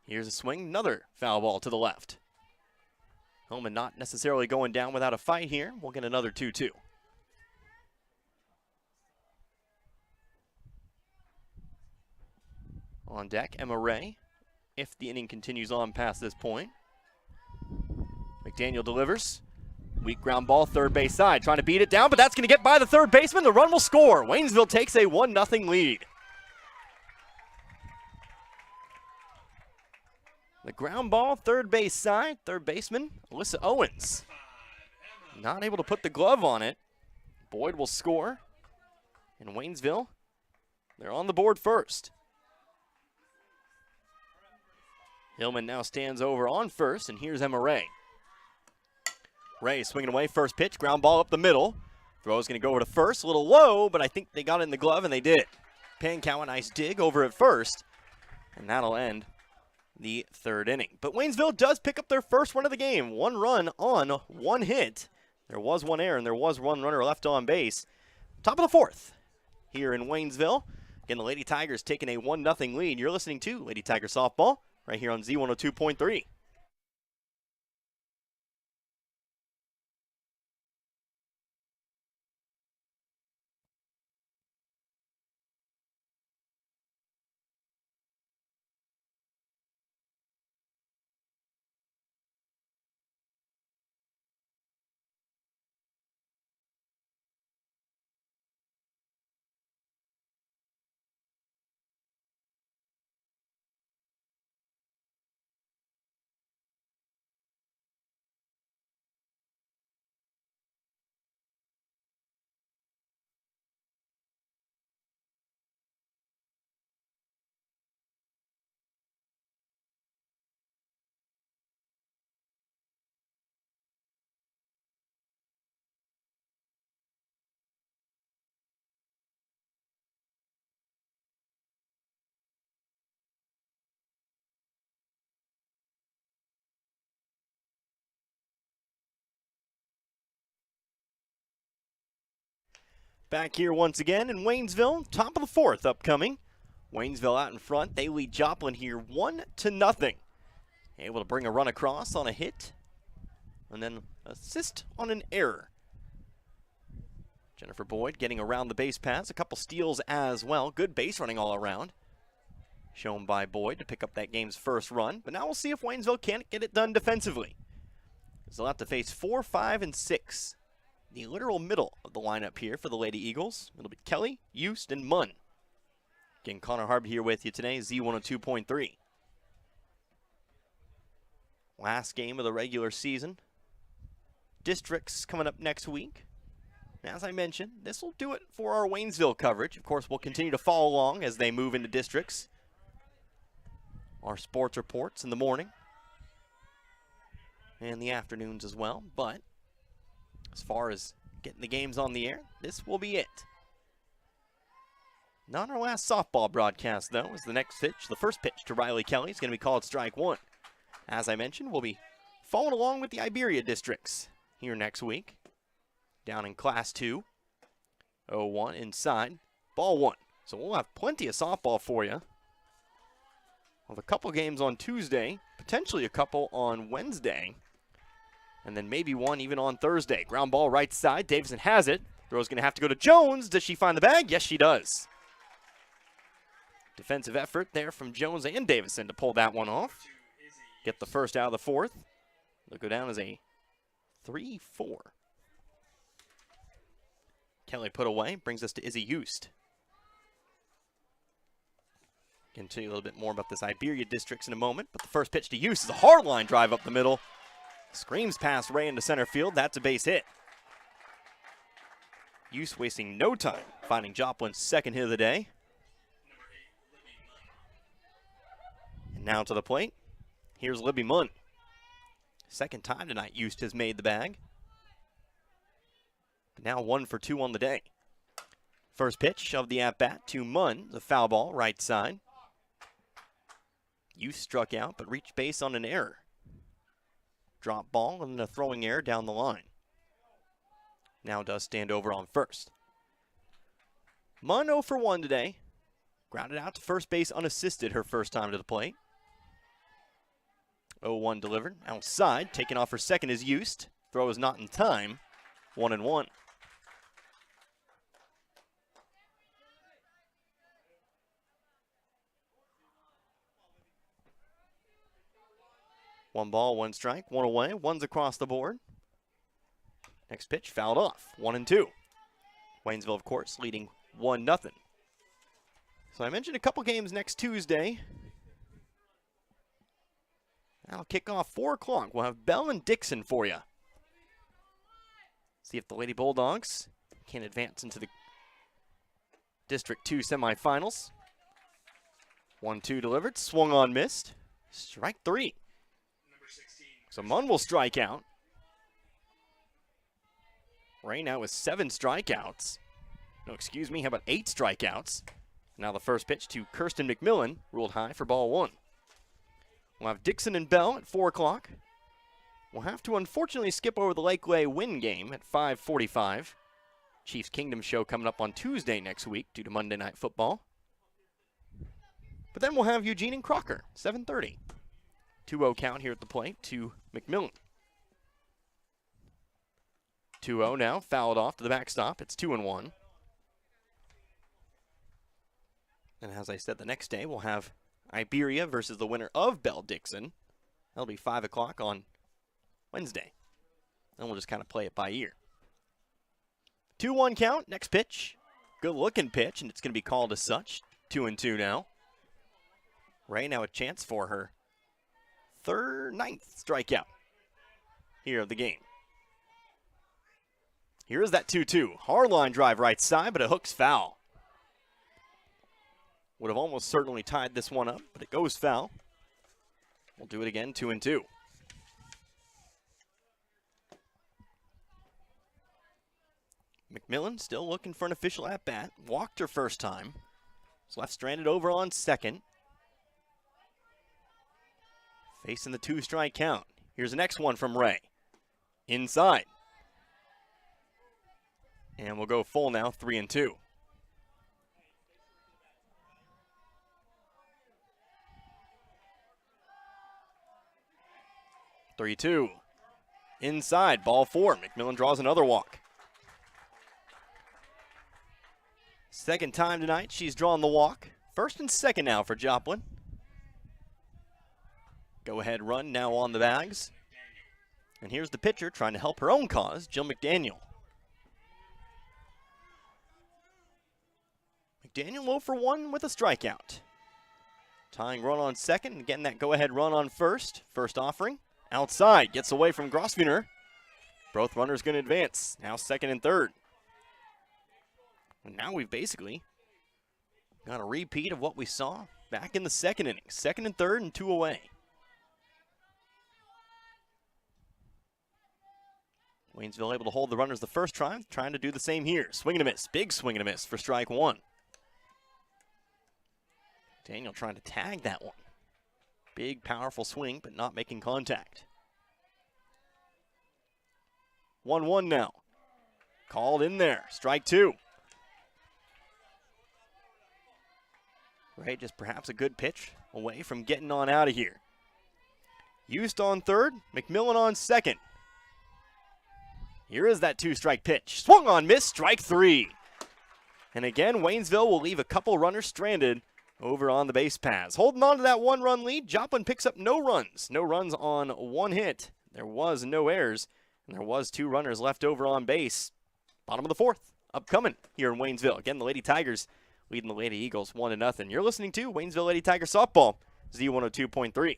Here's a swing. Another foul ball to the left. Hillman not necessarily going down without a fight here. We'll get another 2-2. On deck, Emma Ray, if the inning continues on past this point. McDaniel delivers. Weak ground ball, third base side. Trying to beat it down, but that's going to get by the third baseman. The run will score. Waynesville takes a 1-0 lead. The ground ball, third base side, third baseman, Alyssa Owens. Not able to put the glove on it. Boyd will score. And Waynesville, they're on the board first. Hillman now stands over on first, and here's Emma Ray. Ray swinging away, first pitch, ground ball up the middle. Throw is going to go over to first, a little low, but I think they got it in the glove, and they did. Pankow, a nice dig over at first, and that'll end the 3rd inning. But Waynesville does pick up their first run of the game. 1 run on 1 hit. There was 1 error, and there was 1 runner left on base. Top of the 4th here in Waynesville. Again, the Lady Tigers taking a 1-0 lead. You're listening to Lady Tiger Softball right here on Z102.3. Back here once again in Waynesville, top of the fourth upcoming. Waynesville out in front. They lead Joplin here 1-0. Able to bring a run across on a hit and then assist on an error. Jennifer Boyd getting around the base paths, a couple steals as well. Good base running all around. Shown by Boyd to pick up that game's first run. But now we'll see if Waynesville can't get it done defensively. They'll have to face 4, 5, and 6. The literal middle of the lineup here for the Lady Eagles. It'll be Kelly, Eust, and Munn. Again, Connor Harb here with you today, Z102.3. Last game of the regular season. Districts coming up next week. As I mentioned, this will do it for our Waynesville coverage. Of course, we'll continue to follow along as they move into districts. Our sports reports in the morning and the afternoons as well. But as far as getting the games on the air, this will be it. Not our last softball broadcast, though, is the next pitch. The first pitch to Riley Kelly is going to be called strike one. As I mentioned, we'll be following along with the Iberia districts here next week. Down in Class 2. 0-1 inside. Ball one. So we'll have plenty of softball for you. We'll have a couple games on Tuesday, potentially a couple on Wednesday, and then maybe one even on Thursday. Ground ball right side. Davison has it. Throw's going to have to go to Jones. Does she find the bag? Yes, she does. Defensive effort there from Jones and Davison to pull that one off. Get the first out of the fourth. They'll go down as a 3-4. Kelly put away. Brings us to Izzy Eust. Can tell you a little bit more about this Iberia districts in a moment, but the first pitch to Eust is a hard line drive up the middle. Screams past Ray into center field. That's a base hit. Eust wasting no time finding Joplin's second hit of the day. And now to the plate. Here's Libby Munn. Second time tonight Eust has made the bag. But now 1 for 2 on the day. First pitch of the at-bat to Munn. The foul ball right side. Eust struck out but reached base on an error. Drop ball and a throwing error down the line. Now does stand over on first. Munn 0 for 1 today. Grounded out to first base unassisted her first time to the plate. 0-1 delivered. Outside, taking off her second is Eust. Throw is not in time. 1-1. One ball, one strike, one away, one's across the board. Next pitch, fouled off, 1-2. Waynesville, of course, leading 1-0. So I mentioned a couple games next Tuesday. That'll kick off 4 o'clock. We'll have Bell and Dixon for you. See if the Lady Bulldogs can advance into the District 2 semifinals. 1-2 delivered, swung on, missed. Strike 3. So Munn will strike out. Ray now with 7 strikeouts. No, excuse me, how about 8 strikeouts? Now the first pitch to Kirsten McMillan, ruled high for ball 1. We'll have Dixon and Bell at 4 o'clock. We'll have to unfortunately skip over the Lakeway Win game at 5:45. Chiefs Kingdom show coming up on Tuesday next week due to Monday Night Football. But then we'll have Eugene and Crocker, 7:30. 2-0 count here at the plate to McMillan. 2-0 now, fouled off to the backstop. It's 2-1. And as I said, the next day we'll have Iberia versus the winner of Bell-Dixon. That'll be 5 o'clock on Wednesday. And we'll just kind of play it by ear. 2-1 count, next pitch. Good looking pitch, and it's going to be called as such. 2-2 now. Ray now a chance for her ninth strikeout here of the game. Here is that 2-2. Hard line drive right side, but it hooks foul. Would have almost certainly tied this one up, but it goes foul. We'll do it again, 2-2. McMillan still looking for an official at-bat. Walked her first time. Was left stranded over on second. Facing the 2-strike count. Here's the next one from Ray. Inside. And we'll go full now, 3-2. Three-two. Inside, ball 4. McMillan draws another walk. Second time tonight she's drawn the walk. First and second now for Joplin. Go ahead run now on the bags. And here's the pitcher trying to help her own cause, Jill McDaniel. McDaniel 0 for 1 with a strikeout. Tying run on second and getting that go-ahead run on first. First offering. Outside, gets away from Grosvenor. Both runners going to advance. Now second and third. And now we've basically got a repeat of what we saw back in the second inning. Second and third and 2 away. Waynesville able to hold the runners the first try, trying to do the same here. Swing and a miss, big swing and a miss for strike 1. Daniel trying to tag that one. Big, powerful swing, but not making contact. 1-1 now. Called in there, strike 2. Right, just perhaps a good pitch away from getting on out of here. Used on third, McMillan on second. Here is that 2-strike pitch. Swung on, miss, strike 3. And again, Waynesville will leave a couple runners stranded over on the base paths. Holding on to that 1-run lead, Joplin picks up no runs. No runs on 1 hit. There was no errors, and there was 2 runners left over on base. Bottom of the 4th, upcoming here in Waynesville. Again, the Lady Tigers leading the Lady Eagles 1-0. You're listening to Waynesville Lady Tiger Softball, Z102.3.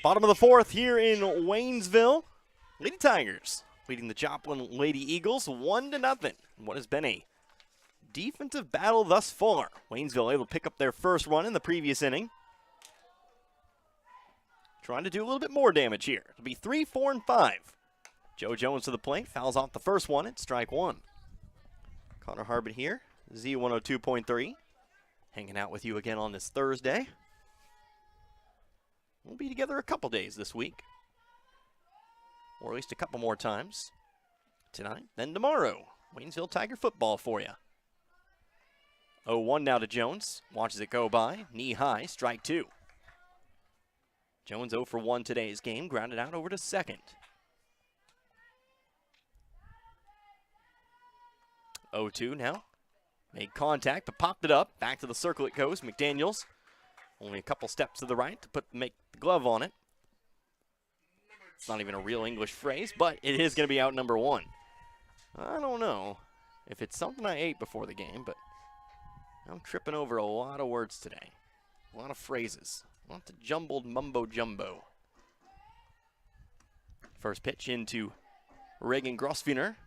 Bottom of the 4th here in Waynesville. Lady Tigers leading the Joplin Lady Eagles 1-0. What has been a defensive battle thus far. Waynesville able to pick up their first run in the previous inning. Trying to do a little bit more damage here. It'll be 3, 4, and 5. Joe Jones to the plate. Fouls off the first one at strike 1. Connor Harbin here, Z102.3. Hanging out with you again on this Thursday. We'll be together a couple days this week. Or at least a couple more times. Tonight, then tomorrow. Waynesville Tiger football for you. 0-1 now to Jones. Watches it go by. Knee high, strike 2. Jones 0 for 1 today's game. Grounded out over to second. 0-2 now. Made contact, but popped it up. Back to the circle it goes. McDaniels. Only a couple steps to the right to make the glove on it. It's not even a real English phrase, but it is going to be out number 1. I don't know if it's something I ate before the game, but I'm tripping over a lot of words today. A lot of phrases. A lot of jumbled mumbo jumbo. First pitch into Reagan Grosvenor.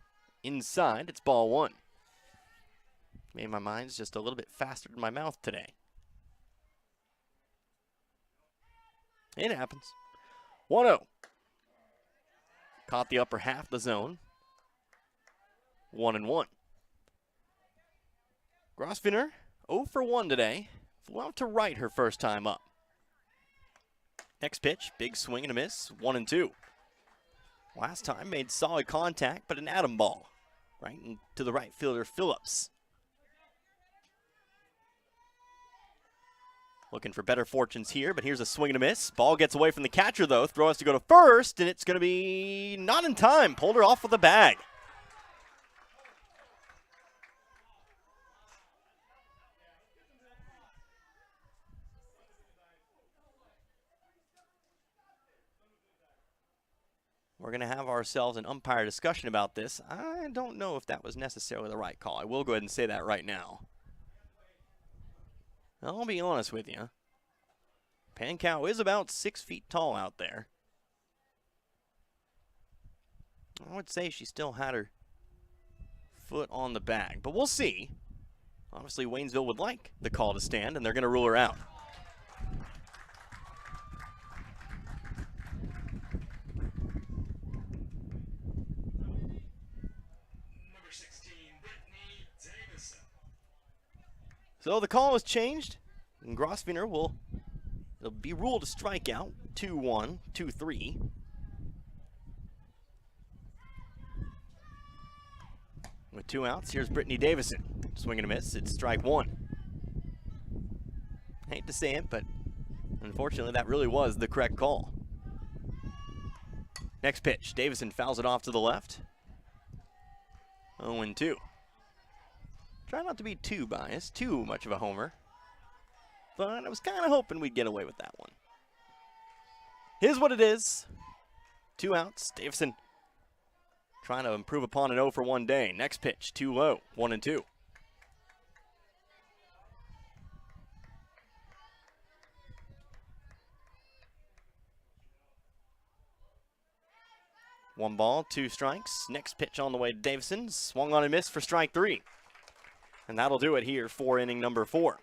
Inside, it's ball 1. Maybe my mind's just a little bit faster than my mouth today. It happens. 1-0. Caught the upper half of the zone. 1-1. Grosvenor 0 for 1 today. Flew out to right her first time up. Next pitch, big swing and a miss. 1-2. Last time made solid contact, but an atom ball. Right into the right fielder, Phillips. Looking for better fortunes here, but here's a swing and a miss. Ball gets away from the catcher, though. Throw has to go to first, and it's going to be not in time. Pulled her off with a bag. We're going to have ourselves an umpire discussion about this. I don't know if that was necessarily the right call. I will go ahead and say that right now. I'll be honest with you. Pankow is about 6 feet tall out there. I would say she still had her foot on the bag, but we'll see. Obviously, Waynesville would like the call to stand, and they're going to rule her out. Number 16, Brittany Davison. So the call was changed, and Grosvenor it'll be ruled a strikeout. 2-1, 2-3. With 2 outs, here's Brittany Davison. Swing and a miss, it's strike 1. Hate to say it, but unfortunately that really was the correct call. Next pitch, Davison fouls it off to the left. 0-2. Try not to be too biased, too much of a homer. But I was kind of hoping we'd get away with that one. Here's what it is. 2 outs. Davison trying to improve upon an 0 for 1 day. Next pitch, too low. 1-2. One ball, 2 strikes. Next pitch on the way to Davison. Swung on and missed for strike 3. And that'll do it here for inning number 4.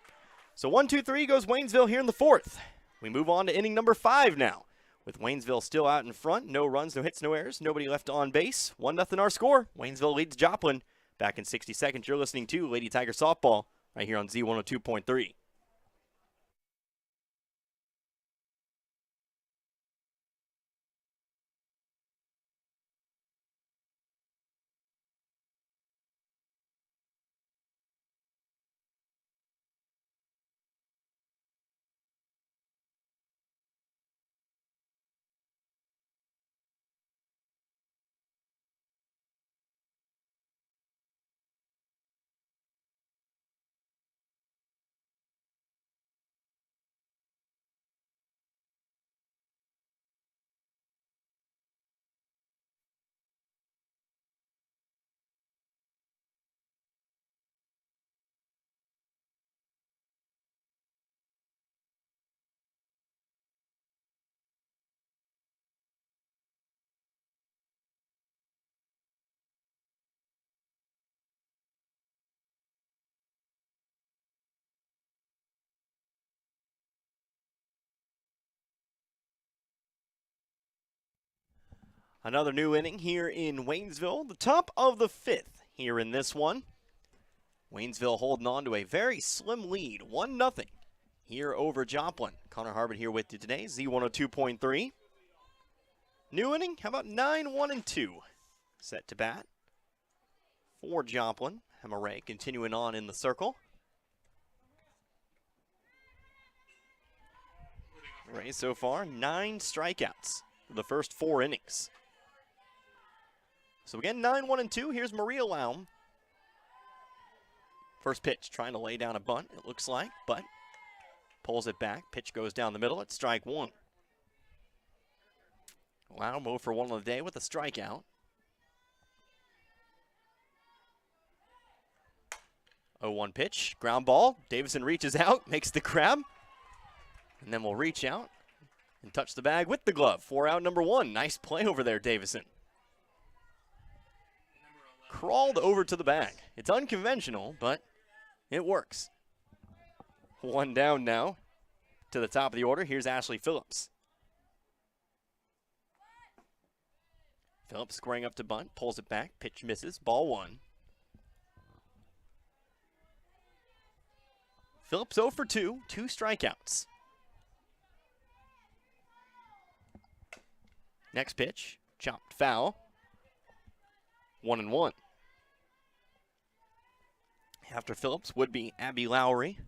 So 1-2-3 goes Waynesville here in the 4th. We move on to inning number 5 now. With Waynesville still out in front. No runs, no hits, no errors. Nobody left on base. 1-0 our score. Waynesville leads Joplin. Back in 60 seconds, you're listening to Lady Tiger Softball right here on Z102.3. Another new inning here in Waynesville. The top of the 5th here in this one. Waynesville holding on to a very slim lead, 1-0 here over Joplin. Connor Harbert here with you today, Z102.3. New inning, how about 9-1-2 set to bat for Joplin. Hemaray continuing on in the circle. Ray so far, 9 strikeouts for the first 4 innings. So again, 9-1-2. Here's Maria Laum. First pitch, trying to lay down a bunt, it looks like, but pulls it back. Pitch goes down the middle. It's strike one. Wow, move for one on the day with a strikeout. 0-1 pitch, ground ball. Davison reaches out, makes the grab, and then we'll reach out and touch the bag with the glove. 4 out, number one. Nice play over there, Davison. Crawled over to the bag. It's unconventional, but it works. 1 down now to the top of the order. Here's Ashley Phillips. Phillips squaring up to bunt, pulls it back, pitch misses, ball 1. Phillips 0 for 2, 2 strikeouts. Next pitch, chopped foul. 1-1. After Phillips would be Abby Lowry.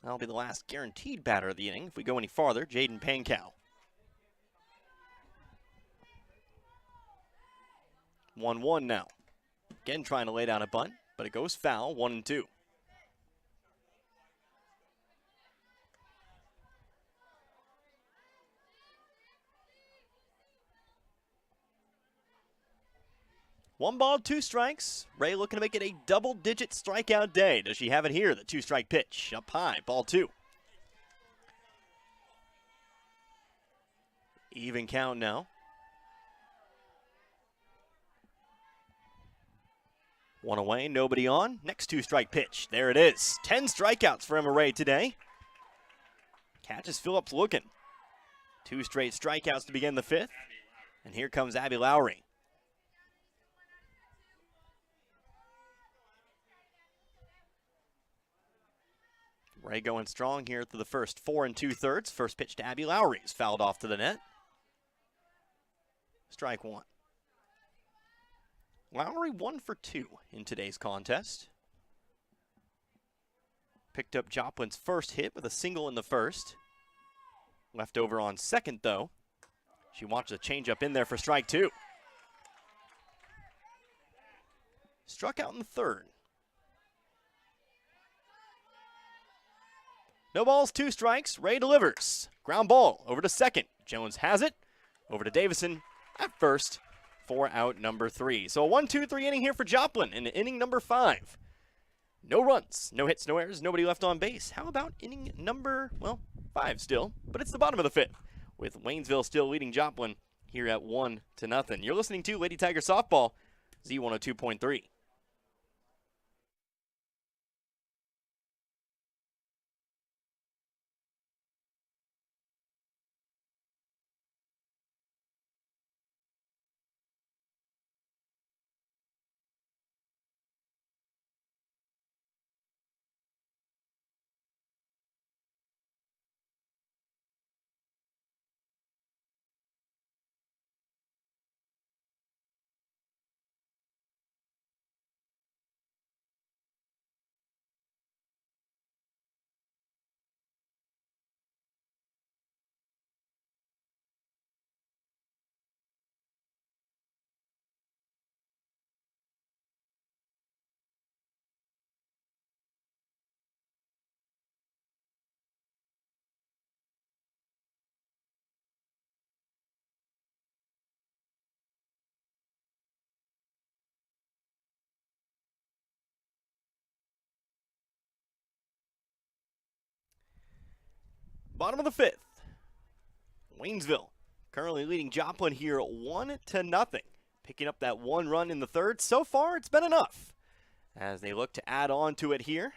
That'll be the last guaranteed batter of the inning. If we go any farther, Jaden Pankow. 1-1 now. Again trying to lay down a bunt, but it goes foul, 1-2. One ball, 2 strikes. Ray looking to make it a double-digit strikeout day. Does she have it here? The 2-strike pitch up high, ball 2. Even count now. 1 away, nobody on. Next 2-strike pitch. There it is. 10 strikeouts for Emma Ray today. Catches Phillips looking. 2 straight strikeouts to begin the 5th. And here comes Abby Lowry. Ray going strong here through the first 4 2/3. First pitch to Abby Lowry is fouled off to the net. Strike 1. Lowry 1 for 2 in today's contest. Picked up Joplin's first hit with a single in the first. Left over on second, though. She watched a changeup in there for strike 2. Struck out in the third. No balls, 2 strikes. Ray delivers. Ground ball over to second. Jones has it. Over to Davison at first. 4 out, number 3. So a 1-2-3 inning here for Joplin in inning number 5. No runs, no hits, no errors, nobody left on base. How about inning number, 5 still, but it's the bottom of the 5th, with Waynesville still leading Joplin here at 1-0. You're listening to Lady Tiger Softball, Z102.3. Bottom of the 5th. Waynesville currently leading Joplin here 1-0. Picking up that 1 run in the third. So far, it's been enough as they look to add on to it here.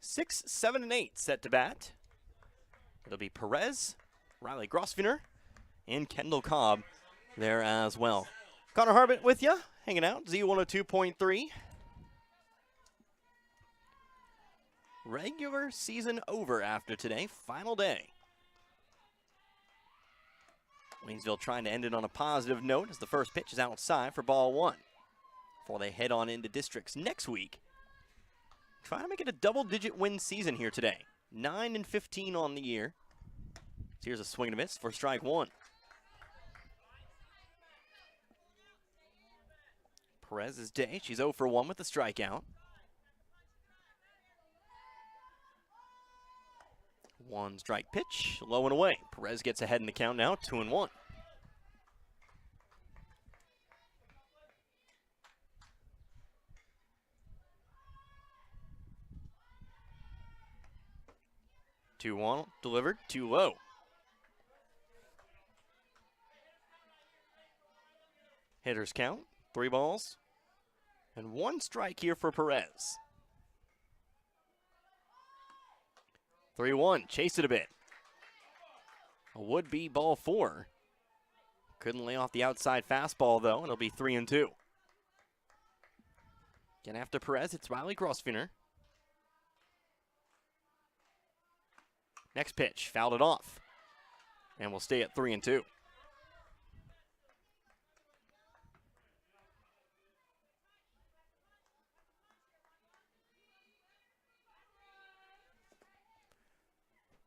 6, 7, and 8 set to bat. It'll be Perez, Riley Grosvenor, and Kendall Cobb there as well. Connor Harbit with you, hanging out, Z102.3. Regular season over after today, final day. Waynesville trying to end it on a positive note as the first pitch is outside for ball 1. Before they head on into districts next week. Trying to make it a double-digit win season here today. 9-15 on the year. So here's a swing and a miss for strike 1. Perez's day. She's 0 for 1 with the strikeout. One strike pitch, low and away. Perez gets ahead in the count now, 2-1. Two one delivered, too low. Hitters count, 3 balls, and 1 strike here for Perez. 3-1, chase it a bit. A would-be ball 4. Couldn't lay off the outside fastball, though, and it'll be 3-2. Again, after Perez, it's Riley Grosvenor. Next pitch, fouled it off. And we'll stay at 3-2.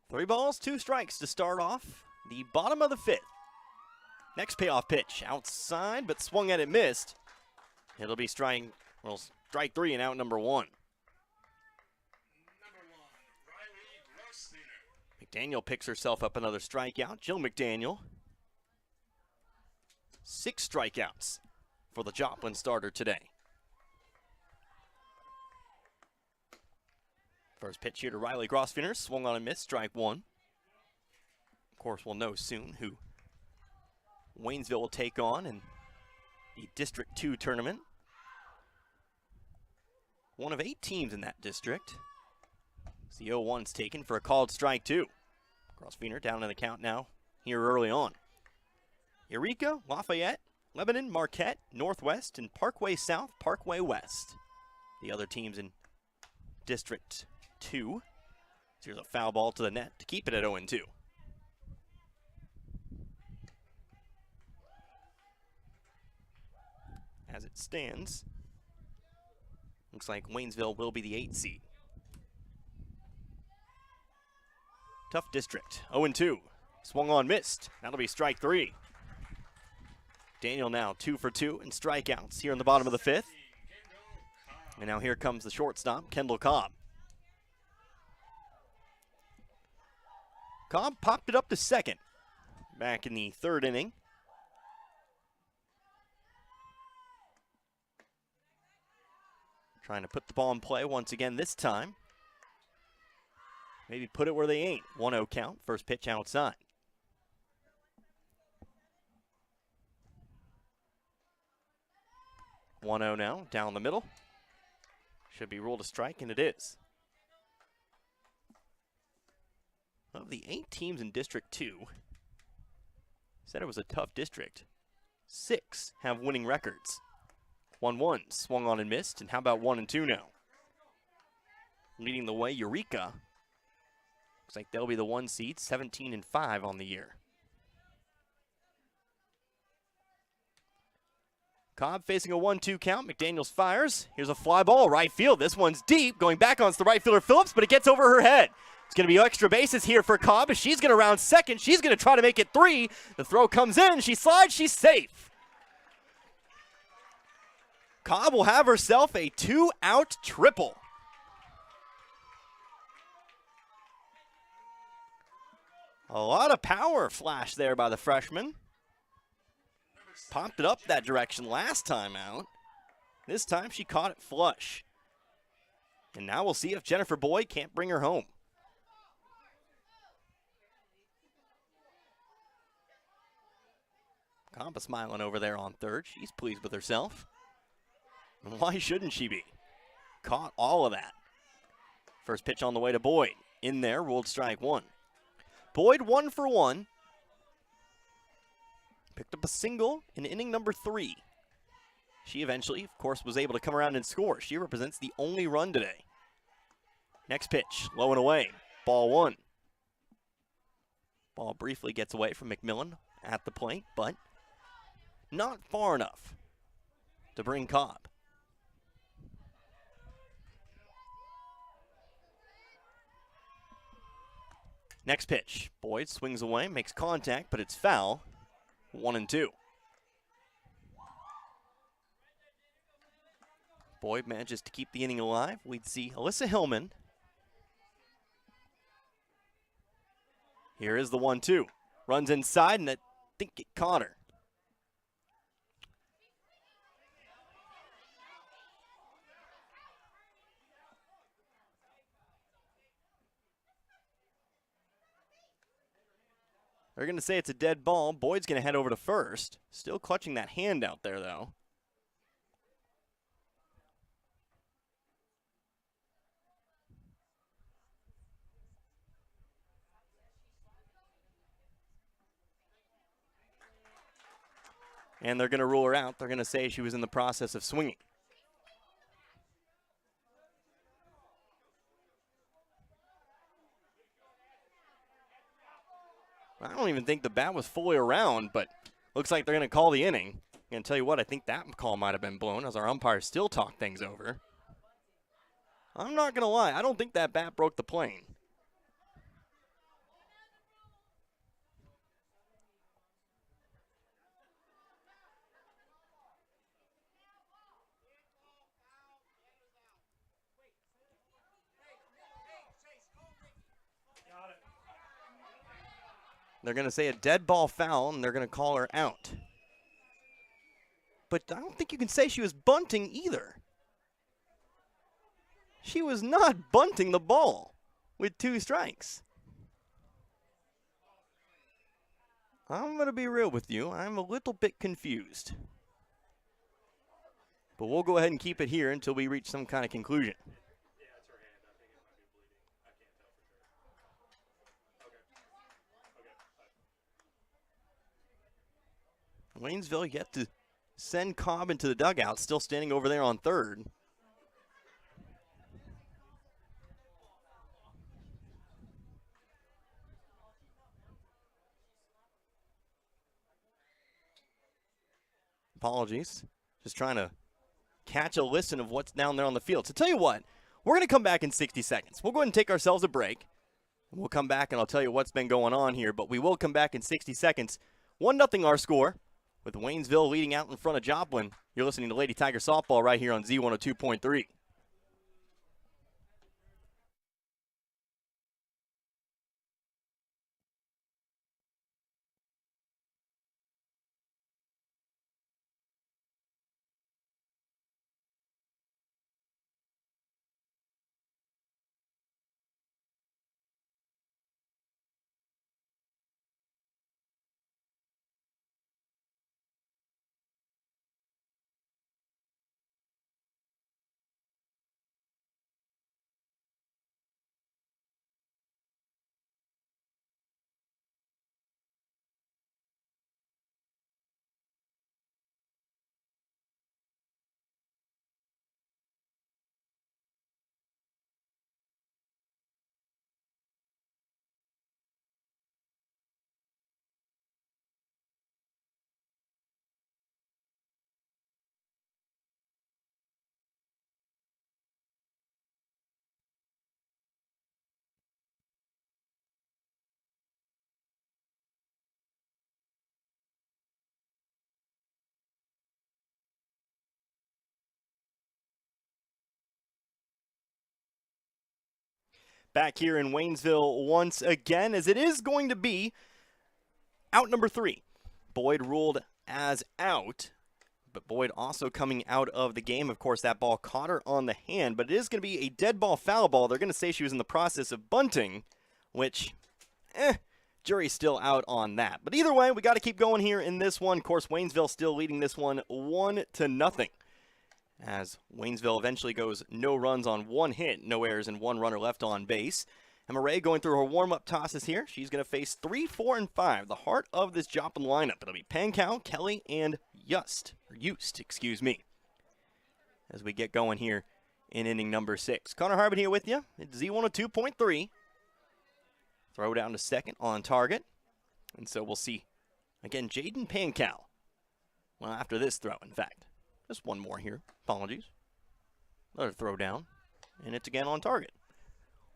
Three balls, 2 strikes to start off the bottom of the 5th. Next payoff pitch, outside, but swung at it, missed. It'll be strike 3 and out number 1. McDaniel picks herself up another strikeout. Jill McDaniel. 6 strikeouts for the Joplin starter today. First pitch here to Riley Grosvenor, swung on and missed, strike 1. Of course, we'll know soon who Waynesville will take on in the District 2 tournament. One of 8 teams in that district. The 0-1's taken for a called strike 2. Grosvenor down in the count now here early on. Eureka, Lafayette, Lebanon, Marquette, Northwest, and Parkway South, Parkway West. The other teams in District 2. So here's a foul ball to the net to keep it at 0-2. As it stands, looks like Waynesville will be the 8th seed. Tough district, 0-2. Swung on, missed. That'll be strike 3. Daniel now 2 for 2 in strikeouts here in the bottom of the 5th. And now here comes the shortstop, Kendall Cobb. Cobb popped it up to second back in the 3rd inning. Trying to put the ball in play once again this time. Maybe put it where they ain't. 1-0 count, first pitch outside. One 0 now, down the middle. Should be ruled a strike, and it is. Of the 8 teams in District 2, said it was a tough district. 6 have winning records. 1-1, swung on and missed, and how about 1-2 now? Leading the way, Eureka. Looks like they'll be the 1 seed, 17-5 on the year. Cobb facing a 1-2 count. McDaniels fires. Here's a fly ball, right field. This one's deep. Going back on the right fielder Phillips, but it gets over her head. It's going to be extra bases here for Cobb. She's going to round second. She's going to try to make it 3. The throw comes in. She slides. She's safe. Cobb will have herself a 2-out triple. A lot of power flash there by the freshman. Popped it up that direction last time out. This time she caught it flush. And now we'll see if Jennifer Boyd can't bring her home. Cobb smiling over there on third. She's pleased with herself. And why shouldn't she be? Caught all of that. First pitch on the way to Boyd. In there, ruled strike 1. Boyd 1 for 1. Picked up a single in inning number 3. She eventually, of course, was able to come around and score. She represents the only run today. Next pitch, low and away. Ball 1. Ball briefly gets away from McMillan at the plate, but not far enough to bring Cobb. Next pitch, Boyd swings away, makes contact, but it's foul. 1-2. Boyd manages to keep the inning alive. We'd see Alyssa Hillman. Here is the 1-2. Runs inside, and I think it caught her. They're going to say it's a dead ball. Boyd's going to head over to first. Still clutching that hand out there, though. And they're going to rule her out. They're going to say she was in the process of swinging. I don't even think the bat was fully around, but looks like they're going to call the inning. I'm going to tell you what, I think that call might have been blown as our umpires still talk things over. I'm not going to lie, I don't think that bat broke the plane. They're going to say a dead ball foul, and they're going to call her out. But I don't think you can say she was bunting either. She was not bunting the ball with 2 strikes. I'm going to be real with you. I'm a little bit confused. But we'll go ahead and keep it here until we reach some kind of conclusion. Waynesville yet to send Cobb into the dugout, still standing over there on third. Apologies. Just trying to catch a listen of what's down there on the field. So tell you what, we're going to come back in 60 seconds. We'll go ahead and take ourselves a break. We'll come back and I'll tell you what's been going on here, but we will come back in 60 seconds. 1-0 our score, with Waynesville leading out in front of Joplin. You're listening to Lady Tiger Softball right here on Z102.3. Back here in Waynesville once again, as it is going to be out number 3. Boyd ruled as out, but Boyd also coming out of the game. Of course, that ball caught her on the hand, but it is going to be a dead ball foul ball. They're going to say she was in the process of bunting, which, jury's still out on that. But either way, we got to keep going here in this one. Of course, Waynesville still leading this one 1-0. As Waynesville eventually goes no runs on 1 hit, no errors, and 1 runner left on base. Emma Ray going through her warm-up tosses here. She's going to face 3, 4, and 5, the heart of this Joplin lineup. It'll be Pankow, Kelly, and Yost, excuse me, as we get going here in inning number 6. Connor Harbin here with you. It's Z102.3. Throw down to second on target. And so we'll see, again, Jaden Pankow. Well, after this throw, in fact. Just one more here. Apologies. Another throw down. And it's again on target.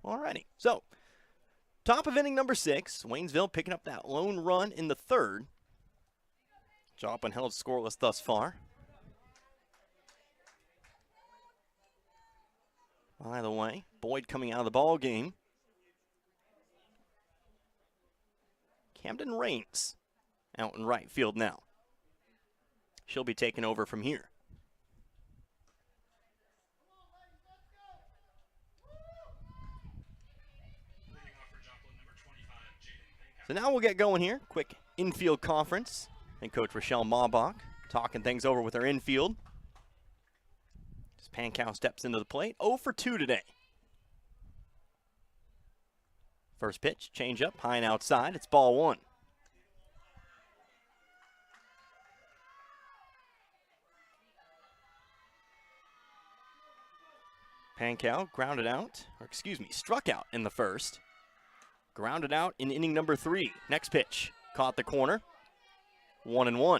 Alrighty. So, top of inning number 6. Waynesville picking up that lone run in the 3rd. Joplin held scoreless thus far. By the way, Boyd coming out of the ball game. Camden Raines out in right field now. She'll be taken over from here. Leading off for Joplin, number 25, Jaden Pankow. So now we'll get going here. Quick infield conference. And Coach Rochelle Maubach talking things over with her infield. As Pankow steps into the plate. 0 for 2 today. First pitch, change up, high and outside. It's ball 1. Pankow grounded out, or excuse me, struck out in the first. Grounded out in inning number 3. Next pitch, caught the corner. 1-1.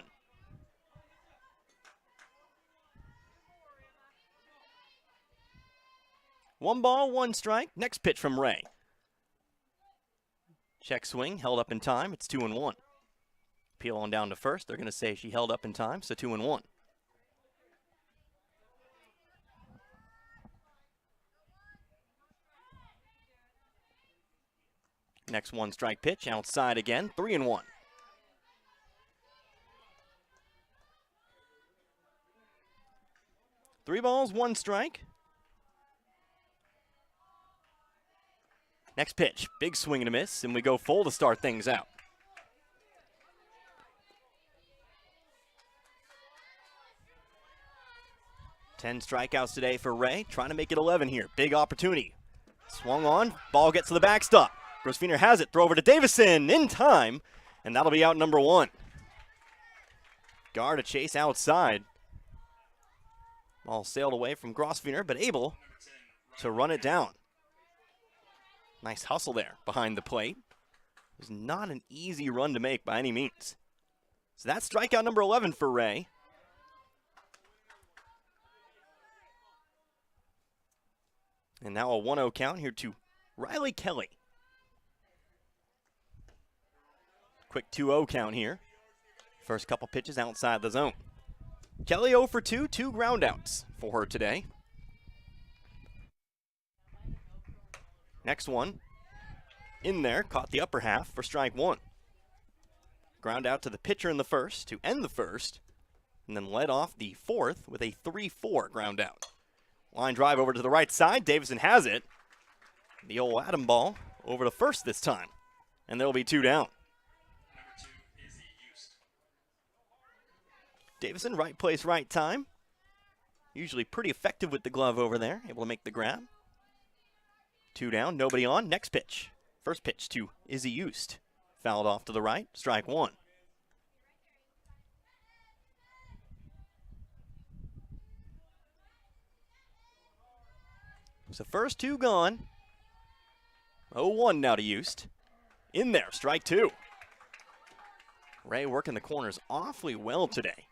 One ball, one strike. Next pitch from Ray. Check swing, held up in time. It's 2-1. Peel on down to first. They're going to say she held up in time, so 2-1. Next one strike pitch, outside again, 3-1. Three balls, one strike. Next pitch, big swing and a miss, and we go full to start things out. Ten strikeouts today for Ray, trying to make it 11 here. Big opportunity. Swung on, ball gets to the backstop. Grosvenor has it, throw over to Davison in time, and that'll be out number 1. Guard a chase outside. Ball sailed away from Grosvenor, but able to run it down. Nice hustle there behind the plate. It was not an easy run to make by any means. So that's strikeout number 11 for Ray. And now a 1-0 count here to Riley Kelly. Quick 2-0 count here. First couple pitches outside the zone. Kelly 0 for 2, 2 groundouts for her today. Next one, in there, caught the upper half for strike 1. Ground out to the pitcher in the first to end the first, and then led off the fourth with a 3-4 ground out. Line drive over to the right side, Davison has it. The old Adam ball over to first this time, and there'll be 2 down. Number 2, Izzy Houston. Davison, right place, right time. Usually pretty effective with the glove over there, able to make the grab. 2 down, nobody on. Next pitch. First pitch to Izzy Houston. Fouled off to the right, strike 1. So first 2 gone. 0-1 now to Houston. In there, strike 2. Ray working the corners awfully well today.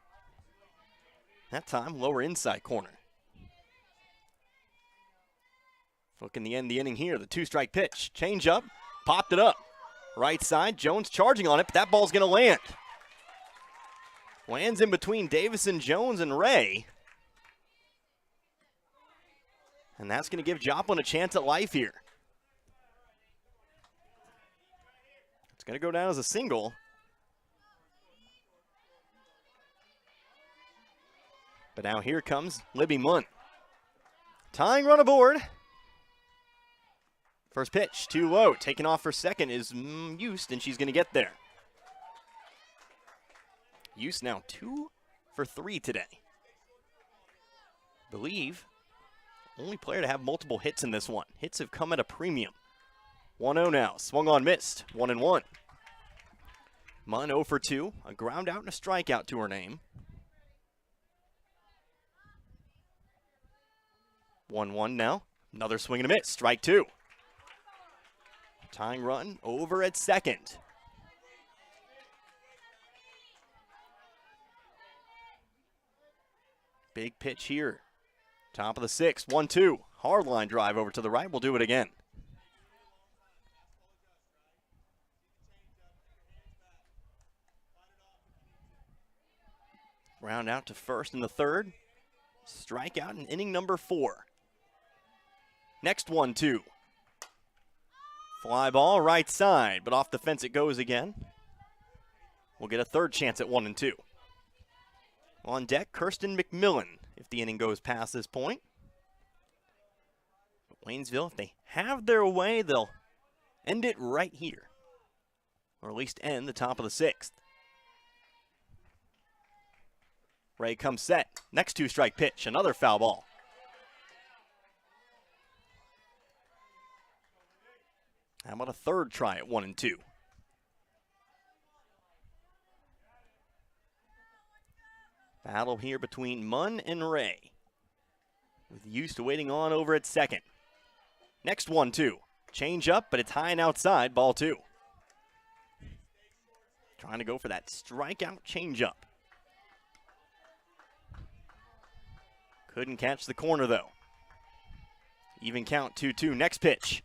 That time, lower inside corner. Looking to end the inning here. The 2-strike pitch. Change up. Popped it up. Right side. Jones charging on it, but that ball's going to land. Lands in between Davison, Jones, and Ray. And that's going to give Joplin a chance at life here. It's going to go down as a single. But now here comes Libby Munn. Tying run aboard. First pitch, too low. Taking off for second is Houston, and she's going to get there. Houston now 2 for 3 today. Believe only player to have multiple hits in this one. Hits have come at a premium. 1-0 now. Swung on, missed. 1-1. Munn 0 for 2. A ground out and a strikeout to her name. 1-1 now. Another swing and a miss. Strike 2. Tying run over at second. Big pitch here. Top of the 6th. 1-2. Hard line drive over to the right. We'll do it again. Round out to first in the 3rd. Strikeout in inning number 4. Next 1-2. Fly ball right side, but off the fence it goes again. We'll get a third chance at 1-2. On deck, Kirsten McMillan, if the inning goes past this point. But Waynesville, if they have their way, they'll end it right here. Or at least end the top of the 6th. Ray comes set. Next 2-strike pitch, another foul ball. How about a third try at 1-2? Battle here between Munn and Ray, with Used waiting on over at second. Next 1-2. Change up, but it's high and outside, ball 2. Trying to go for that strikeout changeup. Couldn't catch the corner, though. Even count 2-2. Next pitch.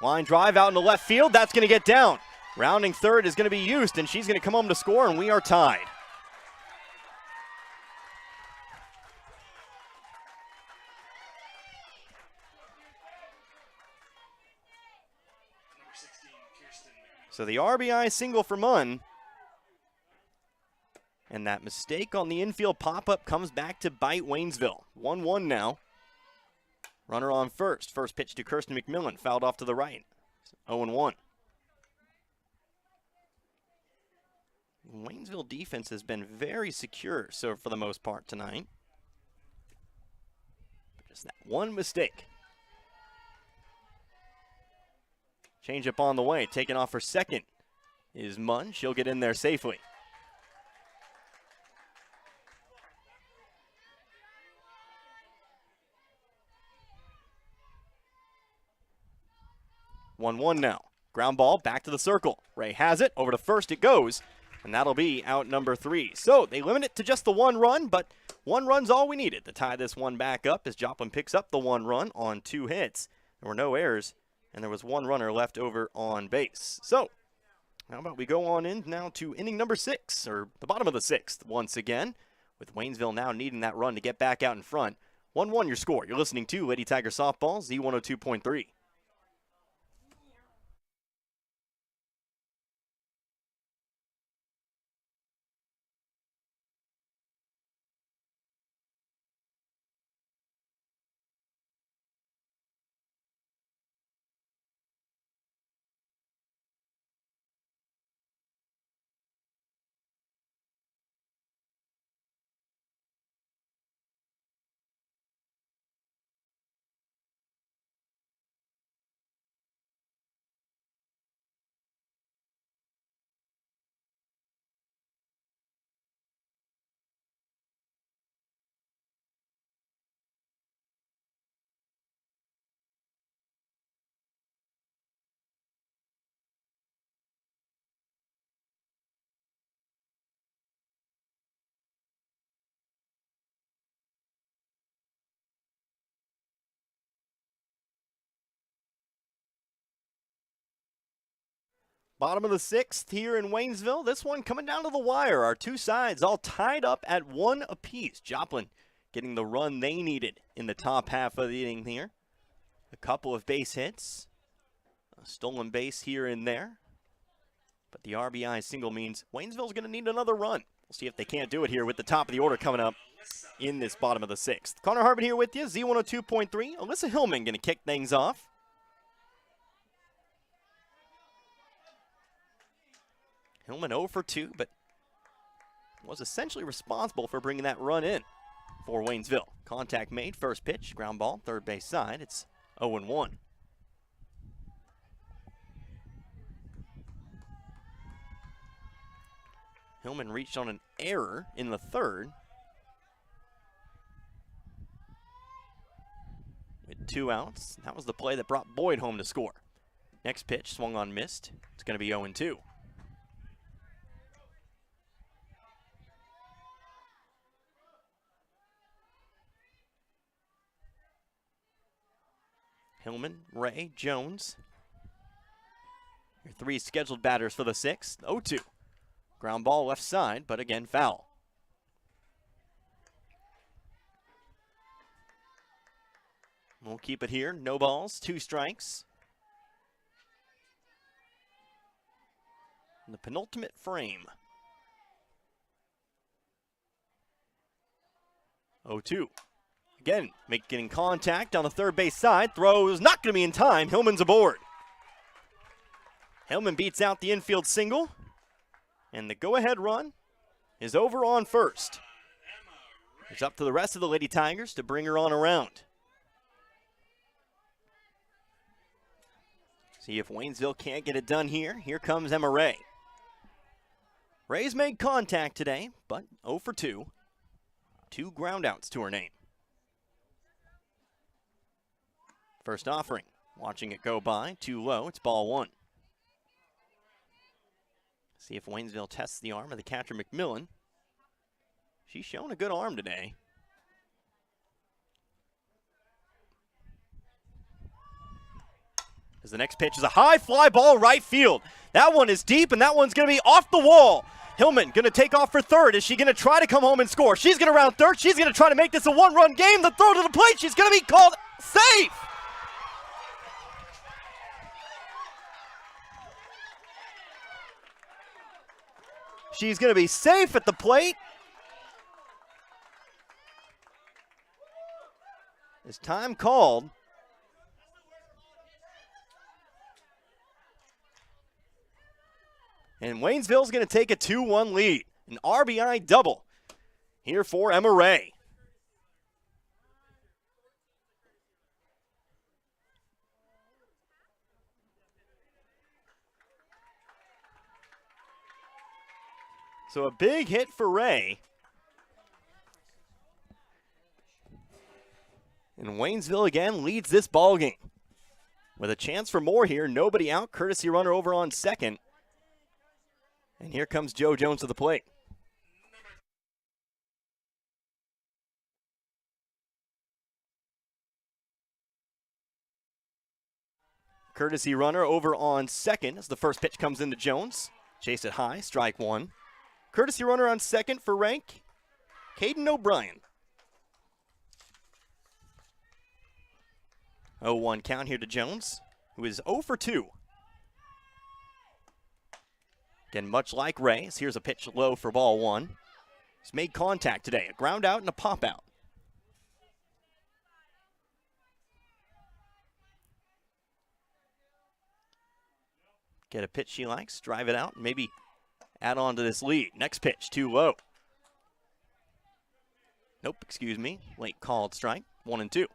Line drive out in the left field. That's going to get down. Rounding third is going to be Used, and she's going to come home to score, and we are tied. So the RBI single for Munn. And that mistake on the infield pop-up comes back to bite Waynesville. 1-1 now. Runner on first. First pitch to Kirsten McMillan. Fouled off to the right. 0-1. Waynesville defense has been very secure so for the most part tonight. Just that one mistake. Change up on the way. Taken off for second is Munn. She'll get in there safely. One now. Ground ball back to the circle. Ray has it. Over to first it goes. And that'll be out number 3. So they limit it to just the 1 run, but 1 run's all we needed to tie this one back up as Joplin picks up the 1 run on 2 hits. There were no errors, and there was 1 runner left over on base. So how about we go on in now to inning number 6, or the bottom of the 6th once again, with Waynesville now needing that run to get back out in front. 1-1 your score. You're listening to Lady Tiger Softball, Z102.3. Bottom of the 6th here in Waynesville. This one coming down to the wire. Our 2 sides all tied up at 1 apiece. Joplin getting the run they needed in the top half of the inning here. A couple of base hits. A stolen base here and there. But the RBI single means Waynesville's going to need another run. We'll see if they can't do it here with the top of the order coming up in this bottom of the 6th. Connor Harbin here with you, Z102.3. Alyssa Hillman going to kick things off. Hillman 0 for 2, but was essentially responsible for bringing that run in for Waynesville. Contact made, first pitch, ground ball, third base side. It's 0-1. Hillman reached on an error in the third. With 2 outs, that was the play that brought Boyd home to score. Next pitch, swung on, missed. It's going to be 0-2. Hillman, Ray, Jones. Your 3 scheduled batters for the 6th. 0-2. Ground ball left side, but again foul. We'll keep it here. No balls, 2 strikes. The penultimate frame. 0-2. Again, making contact on the third base side. Throw is not going to be in time. Hillman's aboard. Hillman beats out the infield single. And the go-ahead run is over on first. It's up to the rest of the Lady Tigers to bring her on around. See if Waynesville can't get it done here. Here comes Emma Ray. Ray's made contact today, but 0 for 2. 2 groundouts to her name. First offering, watching it go by, too low, it's ball 1. See if Waynesville tests the arm of the catcher McMillan. She's shown a good arm today. As the next pitch is a high fly ball right field. That one is deep, and that one's going to be off the wall. Hillman going to take off for third. Is she going to try to come home and score? She's going to round third. She's going to try to make this a 1-run game. The throw to the plate. She's going to be called safe. She's going to be safe at the plate. As time called. And Waynesville's going to take a 2-1 lead. An RBI double here for Emma Ray. So a big hit for Ray. And Waynesville again leads this ball game. With a chance for more here, nobody out, courtesy runner over on second. And here comes Joe Jones to the plate. Courtesy runner over on second as the first pitch comes into Jones. Chase it high, strike 1. Courtesy runner on second for rank, Caden O'Brien. 0-1 count here to Jones, who is 0 for 2. Again, much like Ray, here's a pitch low for ball 1. He's made contact today, a ground out and a pop out. Get a pitch she likes, drive it out, and maybe add on to this lead. Next pitch, too low. Nope, excuse me. Late called strike, 1-2.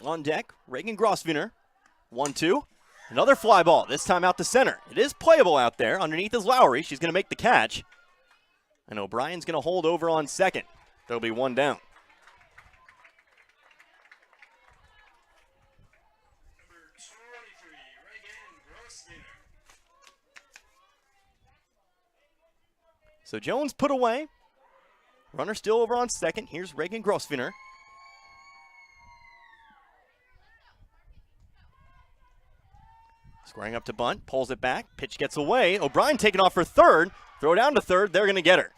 On deck, Reagan Grosvenor, 1-2. Another fly ball, this time out to center. It is playable out there. Underneath is Lowry. She's going to make the catch. And O'Brien's going to hold over on second. There'll be 1 down. So Jones put away. Runner still over on second. Here's Reagan Grosvenor. Squaring up to bunt, pulls it back. Pitch gets away. O'Brien taking off for third. Throw down to third. They're going to get her.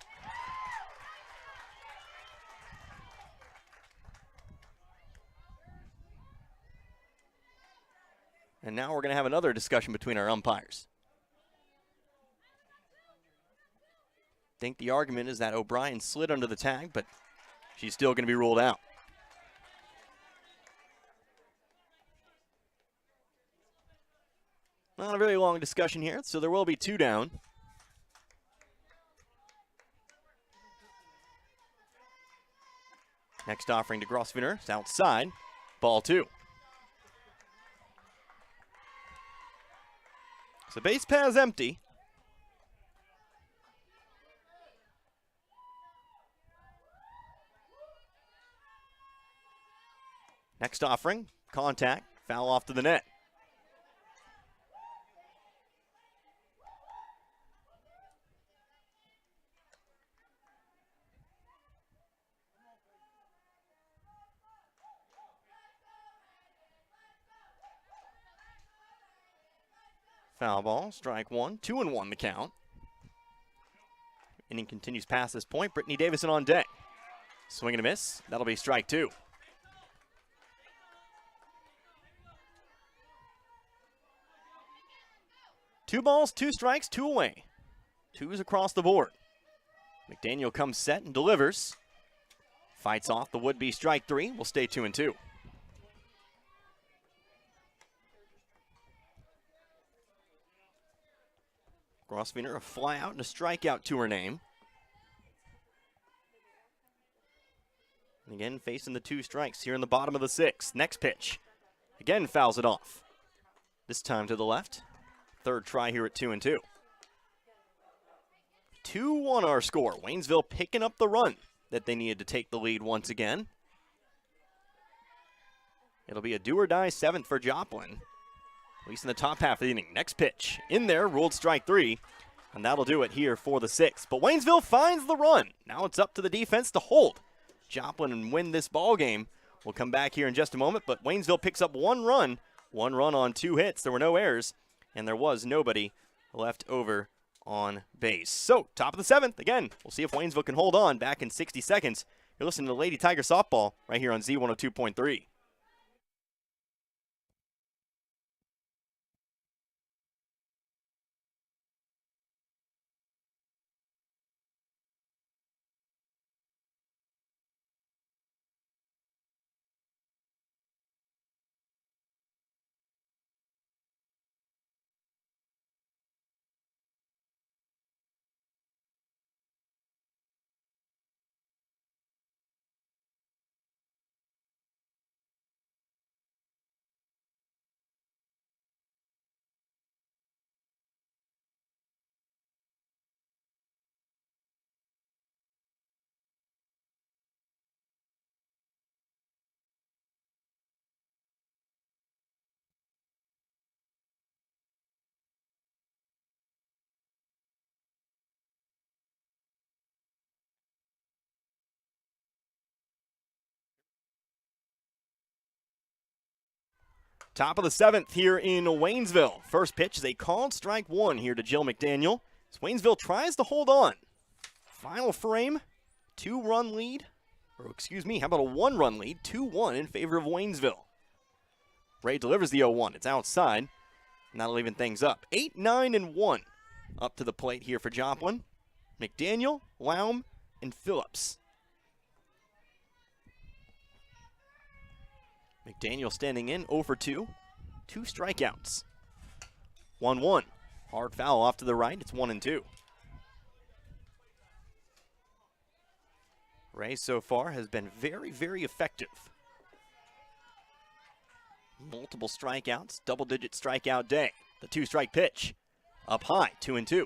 And now we're going to have another discussion between our umpires. I think the argument is that O'Brien slid under the tag, but she's still going to be ruled out. Not a very long discussion here, so there will be 2 down. Next offering to Grosvenor, it's outside, ball 2. So base path's empty. Next offering, contact, foul off to the net. Foul ball, strike 1, 2-1 the count. Inning continues past this point. Brittany Davison on deck. Swing and a miss. That'll be strike 2. Two balls, 2 strikes, 2 away. 2s across the board. McDaniel comes set and delivers. Fights off the would-be strike 3. Will stay 2-2. Grosvenor, a fly out and a strikeout to her name. And again, facing the 2 strikes here in the bottom of the 6th. Next pitch. Again, fouls it off. This time to the left. Third try here at 2-2. 2-1 our score. Waynesville picking up the run that they needed to take the lead once again. It'll be a do-or-die 7th for Joplin, at least in the top half of the inning. Next pitch. In there, ruled strike 3, and that'll do it here for the 6th. But Waynesville finds the run. Now it's up to the defense to hold Joplin and win this ball game. We'll come back here in just a moment, but Waynesville picks up 1 run on 2 hits. There were no errors, and there was nobody left over on base. So, top of the 7th. Again, we'll see if Waynesville can hold on back in 60 seconds. You're listening to Lady Tiger Softball right here on Z102.3. Top of the 7th here in Waynesville. First pitch is a called strike 1 here to Jill McDaniel. As Waynesville tries to hold on. Final frame, 2-run lead. Or excuse me, how about a 1-run lead? 2-1 in favor of Waynesville. Ray delivers the 0-1. It's outside, and that'll even things up. 8, 9, and 1 up to the plate here for Joplin. McDaniel, Laum, and Phillips. McDaniel standing in, 0 for 2. 2 strikeouts. 1-1. Hard foul off to the right. It's 1-2. Ray so far has been very, very effective. Multiple strikeouts, double-digit strikeout day. The 2-strike pitch. Up high, 2-2.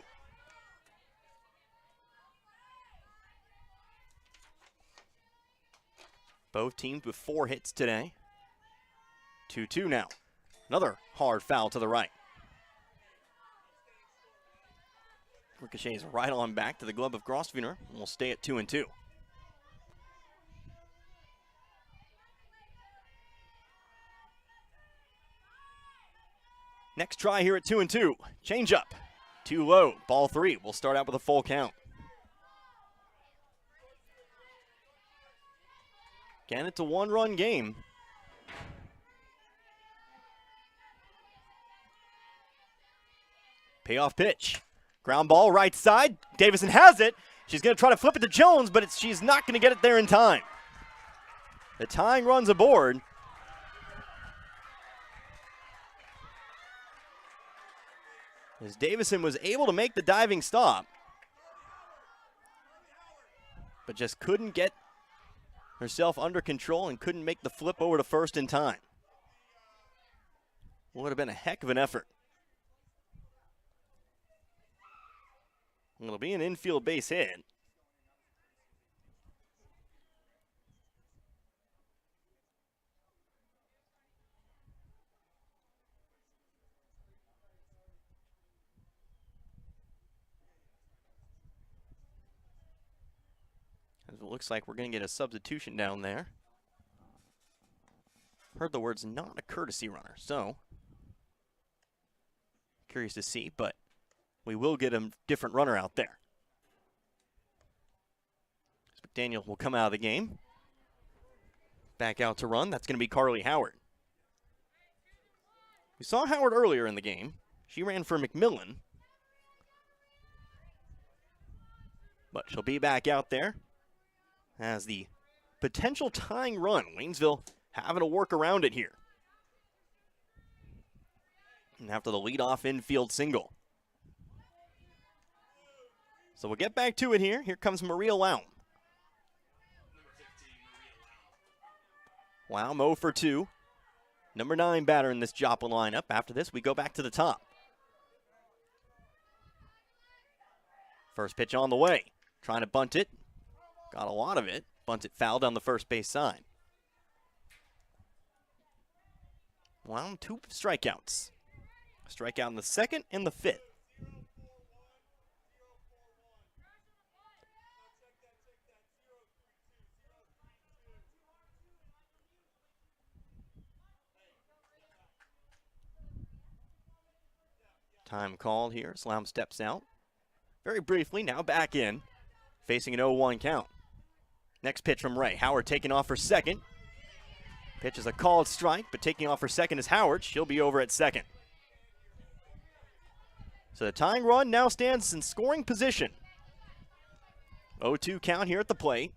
Both teams with 4 hits today. 2-2 now. Another hard foul to the right. Ricochets right on back to the glove of Grosvenor, and will stay at 2-2. Next try here at 2-2. Change up. Too low. Ball 3. We'll start out with a full count. Again, it's a 1-run game. Payoff pitch. Ground ball right side. Davison has it. She's going to try to flip it to Jones, but she's not going to get it there in time. The tying run's aboard. As Davison was able to make the diving stop, but just couldn't get herself under control and couldn't make the flip over to first in time. Would have been a heck of an effort. It'll be an infield base hit. As it looks like we're going to get a substitution down there. Heard the words not a courtesy runner, so curious to see, but we will get a different runner out there. McDaniel will come out of the game. Back out to run. That's going to be Carly Howard. We saw Howard earlier in the game. She ran for McMillan. But she'll be back out there as the potential tying run. Waynesville having to work around it here. And after the leadoff infield single. So we'll get back to it here. Here comes Maria Lown. Number 15, Maria Lau. Lown 0 for 2. Number 9 batter in this Joplin lineup. After this, we go back to the top. First pitch on the way. Trying to bunt it. Got a lot of it. Bunt it foul down the first base side. Lown 2 strikeouts. Strikeout in the second and the fifth. Time called here. Lown steps out. Very briefly, now back in. Facing an 0-1 count. Next pitch from Ray. Howard taking off for second. Pitch is a called strike, but taking off for second is Howard. She'll be over at second. So the tying run now stands in scoring position. 0-2 count here at the plate.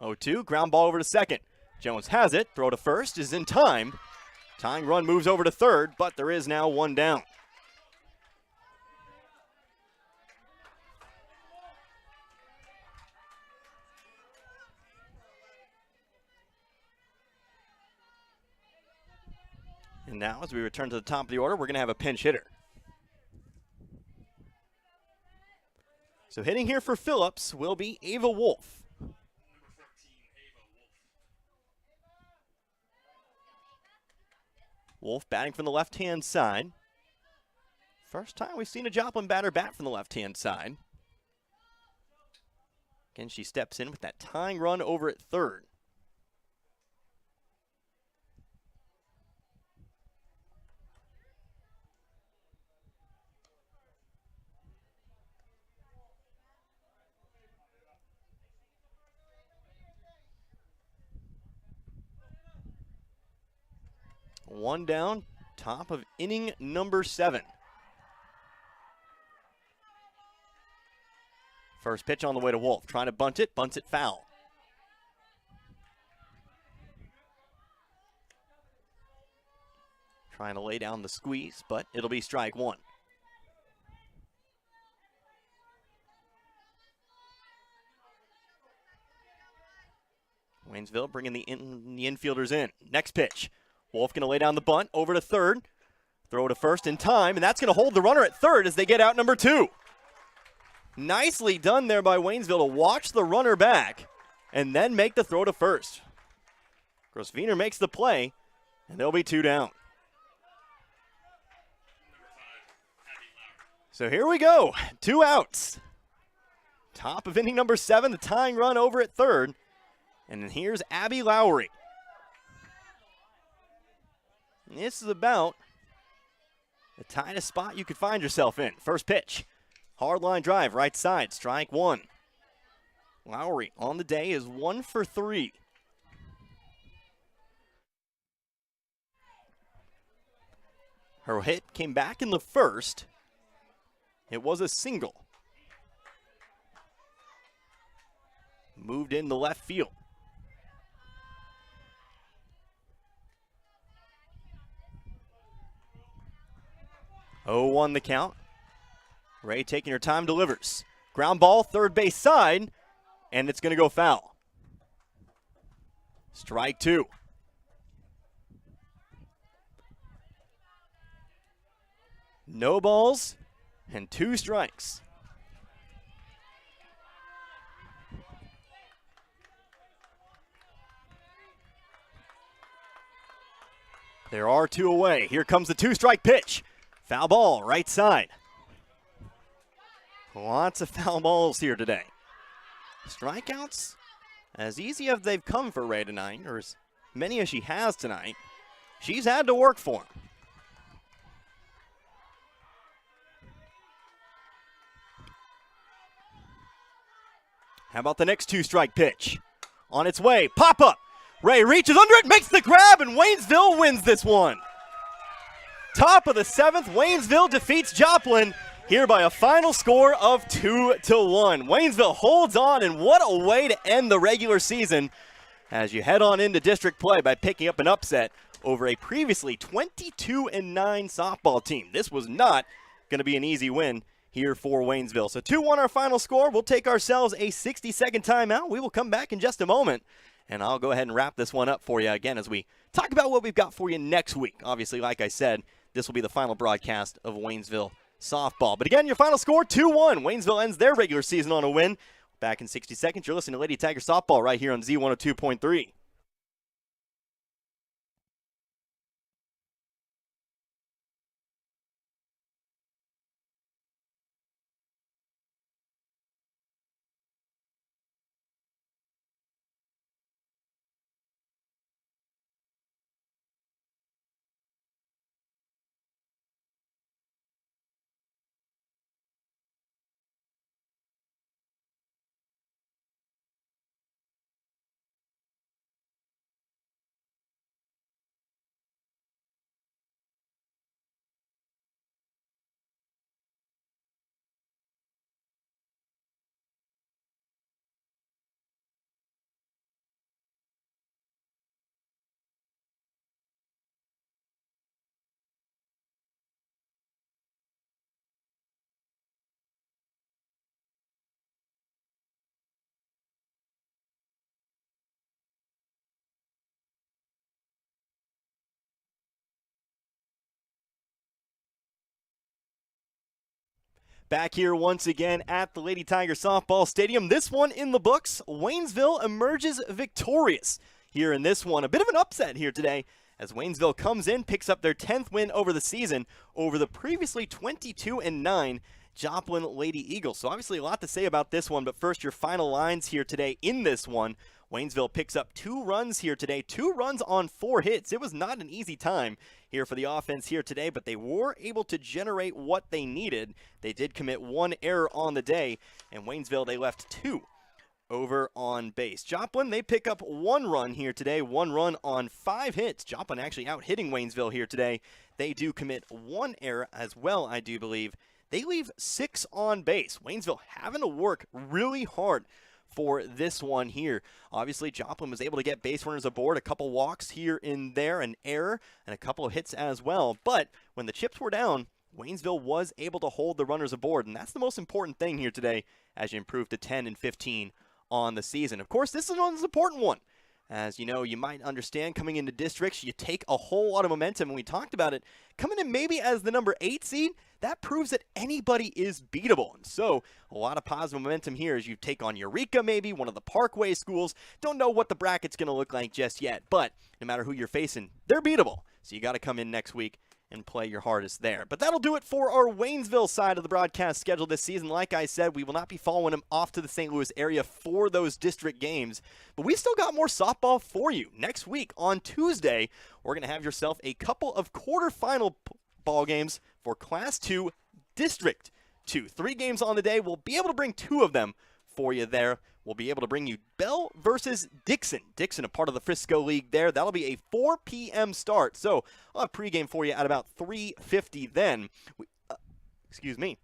0-2, ground ball over to second. Jones has it. Throw to first is in time. Tying run moves over to third, but there is now one down. And now, as we return to the top of the order, we're going to have a pinch hitter. So hitting here for Phillips will be Ava Wolf. Number 14, Ava Wolf. Wolf batting from the left-hand side. First time we've seen a Joplin batter bat from the left-hand side. Again, she steps in with that tying run over at third. One down, top of inning number 7. First pitch on the way to Wolf. Trying to bunts it foul. Trying to lay down the squeeze, but it'll be strike one. Waynesville bringing the infielders in. Next pitch. Wolf going to lay down the bunt over to third. Throw to first in time, and that's going to hold the runner at third as they get out number 2. Nicely done there by Waynesville to watch the runner back and then make the throw to first. Grosvenor makes the play, and there'll be 2 down. So here we go, 2 outs. Top of inning number 7, the tying run over at third. And then here's Abby Lowry. This is about the tightest spot you could find yourself in. First pitch. Hard line drive, right side, strike one. Lowry on the day is 1 for 3. Her hit came back in the first. It was a single. Moved in the left field. 0-1 the count. Ray taking her time, delivers. Ground ball, third base side, and it's going to go foul. Strike 2. No balls and 2 strikes. There are 2 away. Here comes the 2-strike pitch. Foul ball, right side. Lots of foul balls here today. Strikeouts, as easy as they've come for Ray tonight, or as many as she has tonight, she's had to work for them. How about the next two-strike pitch? On its way, pop up. Ray reaches under it, makes the grab, and Waynesville wins this one. Top of the 7th, Waynesville defeats Joplin here by a final score of 2-1. Waynesville holds on, and what a way to end the regular season as you head on into district play by picking up an upset over a previously 22-9 softball team. This was not going to be an easy win here for Waynesville. So 2-1 our final score. We'll take ourselves a 60-second timeout. We will come back in just a moment, and I'll go ahead and wrap this one up for you again as we talk about what we've got for you next week. Obviously, like I said, this will be the final broadcast of Waynesville softball. But again, your final score, 2-1. Waynesville ends their regular season on a win. Back in 60 seconds. You're listening to Lady Tiger Softball right here on Z102.3. Back here once again at the Lady Tiger Softball Stadium. This one in the books. Waynesville emerges victorious here in this one. A bit of an upset here today as Waynesville comes in, picks up their 10th win over the season over the previously 22-9 Joplin Lady Eagles. So obviously a lot to say about this one, but first your final lines here today in this one. Waynesville picks up 2 runs here today, 2 runs on 4 hits. It was not an easy time here for the offense here today, but they were able to generate what they needed. They did commit 1 error on the day, and Waynesville, they left 2 over on base. Joplin, they pick up 1 run here today, 1 run on 5 hits. Joplin actually out hitting Waynesville here today. They do commit 1 error as well, I do believe. They leave 6 on base. Waynesville having to work really hard for this one here. Obviously, Joplin was able to get base runners aboard, a couple walks here and there, an error, and a couple of hits as well. But when the chips were down, Waynesville was able to hold the runners aboard, and that's the most important thing here today as you improve to 10-15 on the season. Of course, this is an important one. As you know, you might understand coming into districts, you take a whole lot of momentum, and we talked about it. Coming in maybe as the number 8 seed, that proves that anybody is beatable. And so, a lot of positive momentum here as you take on Eureka, maybe, one of the Parkway schools. Don't know what the bracket's going to look like just yet, but no matter who you're facing, they're beatable. So you got to come in next week and play your hardest there. But that'll do it for our Waynesville side of the broadcast schedule this season. Like I said, we will not be following them off to the St. Louis area for those district games, but we still got more softball for you. Next week on Tuesday, we're going to have yourself a couple of quarterfinal ball games for Class 2 District 2. 3 games on the day. We'll be able to bring 2 of them for you there. We'll be able to bring you Bell versus Dixon. Dixon, a part of the Frisco League there. That'll be a 4 p.m. start. So I'll have pregame for you at about 3:50 then. Excuse me.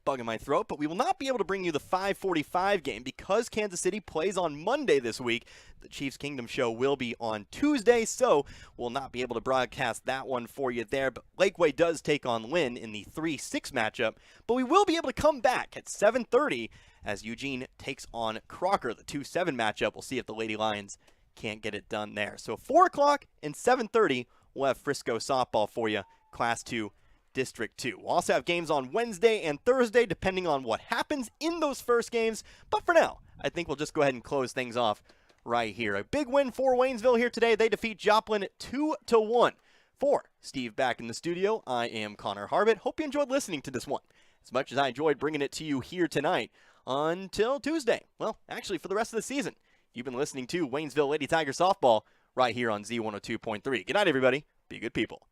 Bug in my throat, but we will not be able to bring you the 5:45 game because Kansas City plays on Monday this week. The Chiefs Kingdom show will be on Tuesday, so we'll not be able to broadcast that one for you there. But Lakeway does take on Lynn in the 3-6 matchup, but we will be able to come back at 7:30 as Eugene takes on Crocker. The 2-7 matchup. We'll see if the Lady Lions can't get it done there. So 4 o'clock and 7:30, we'll have Frisco softball for you, Class 2. District 2. We'll also have games on Wednesday and Thursday, depending on what happens in those first games. But for now, I think we'll just go ahead and close things off right here. A big win for Waynesville here today. They defeat Joplin 2-1. For Steve back in the studio, I am Connor Harbit. Hope you enjoyed listening to this one as much as I enjoyed bringing it to you here tonight until Tuesday. Well, actually, for the rest of the season, you've been listening to Waynesville Lady Tiger Softball right here on Z102.3. Good night, everybody. Be good people.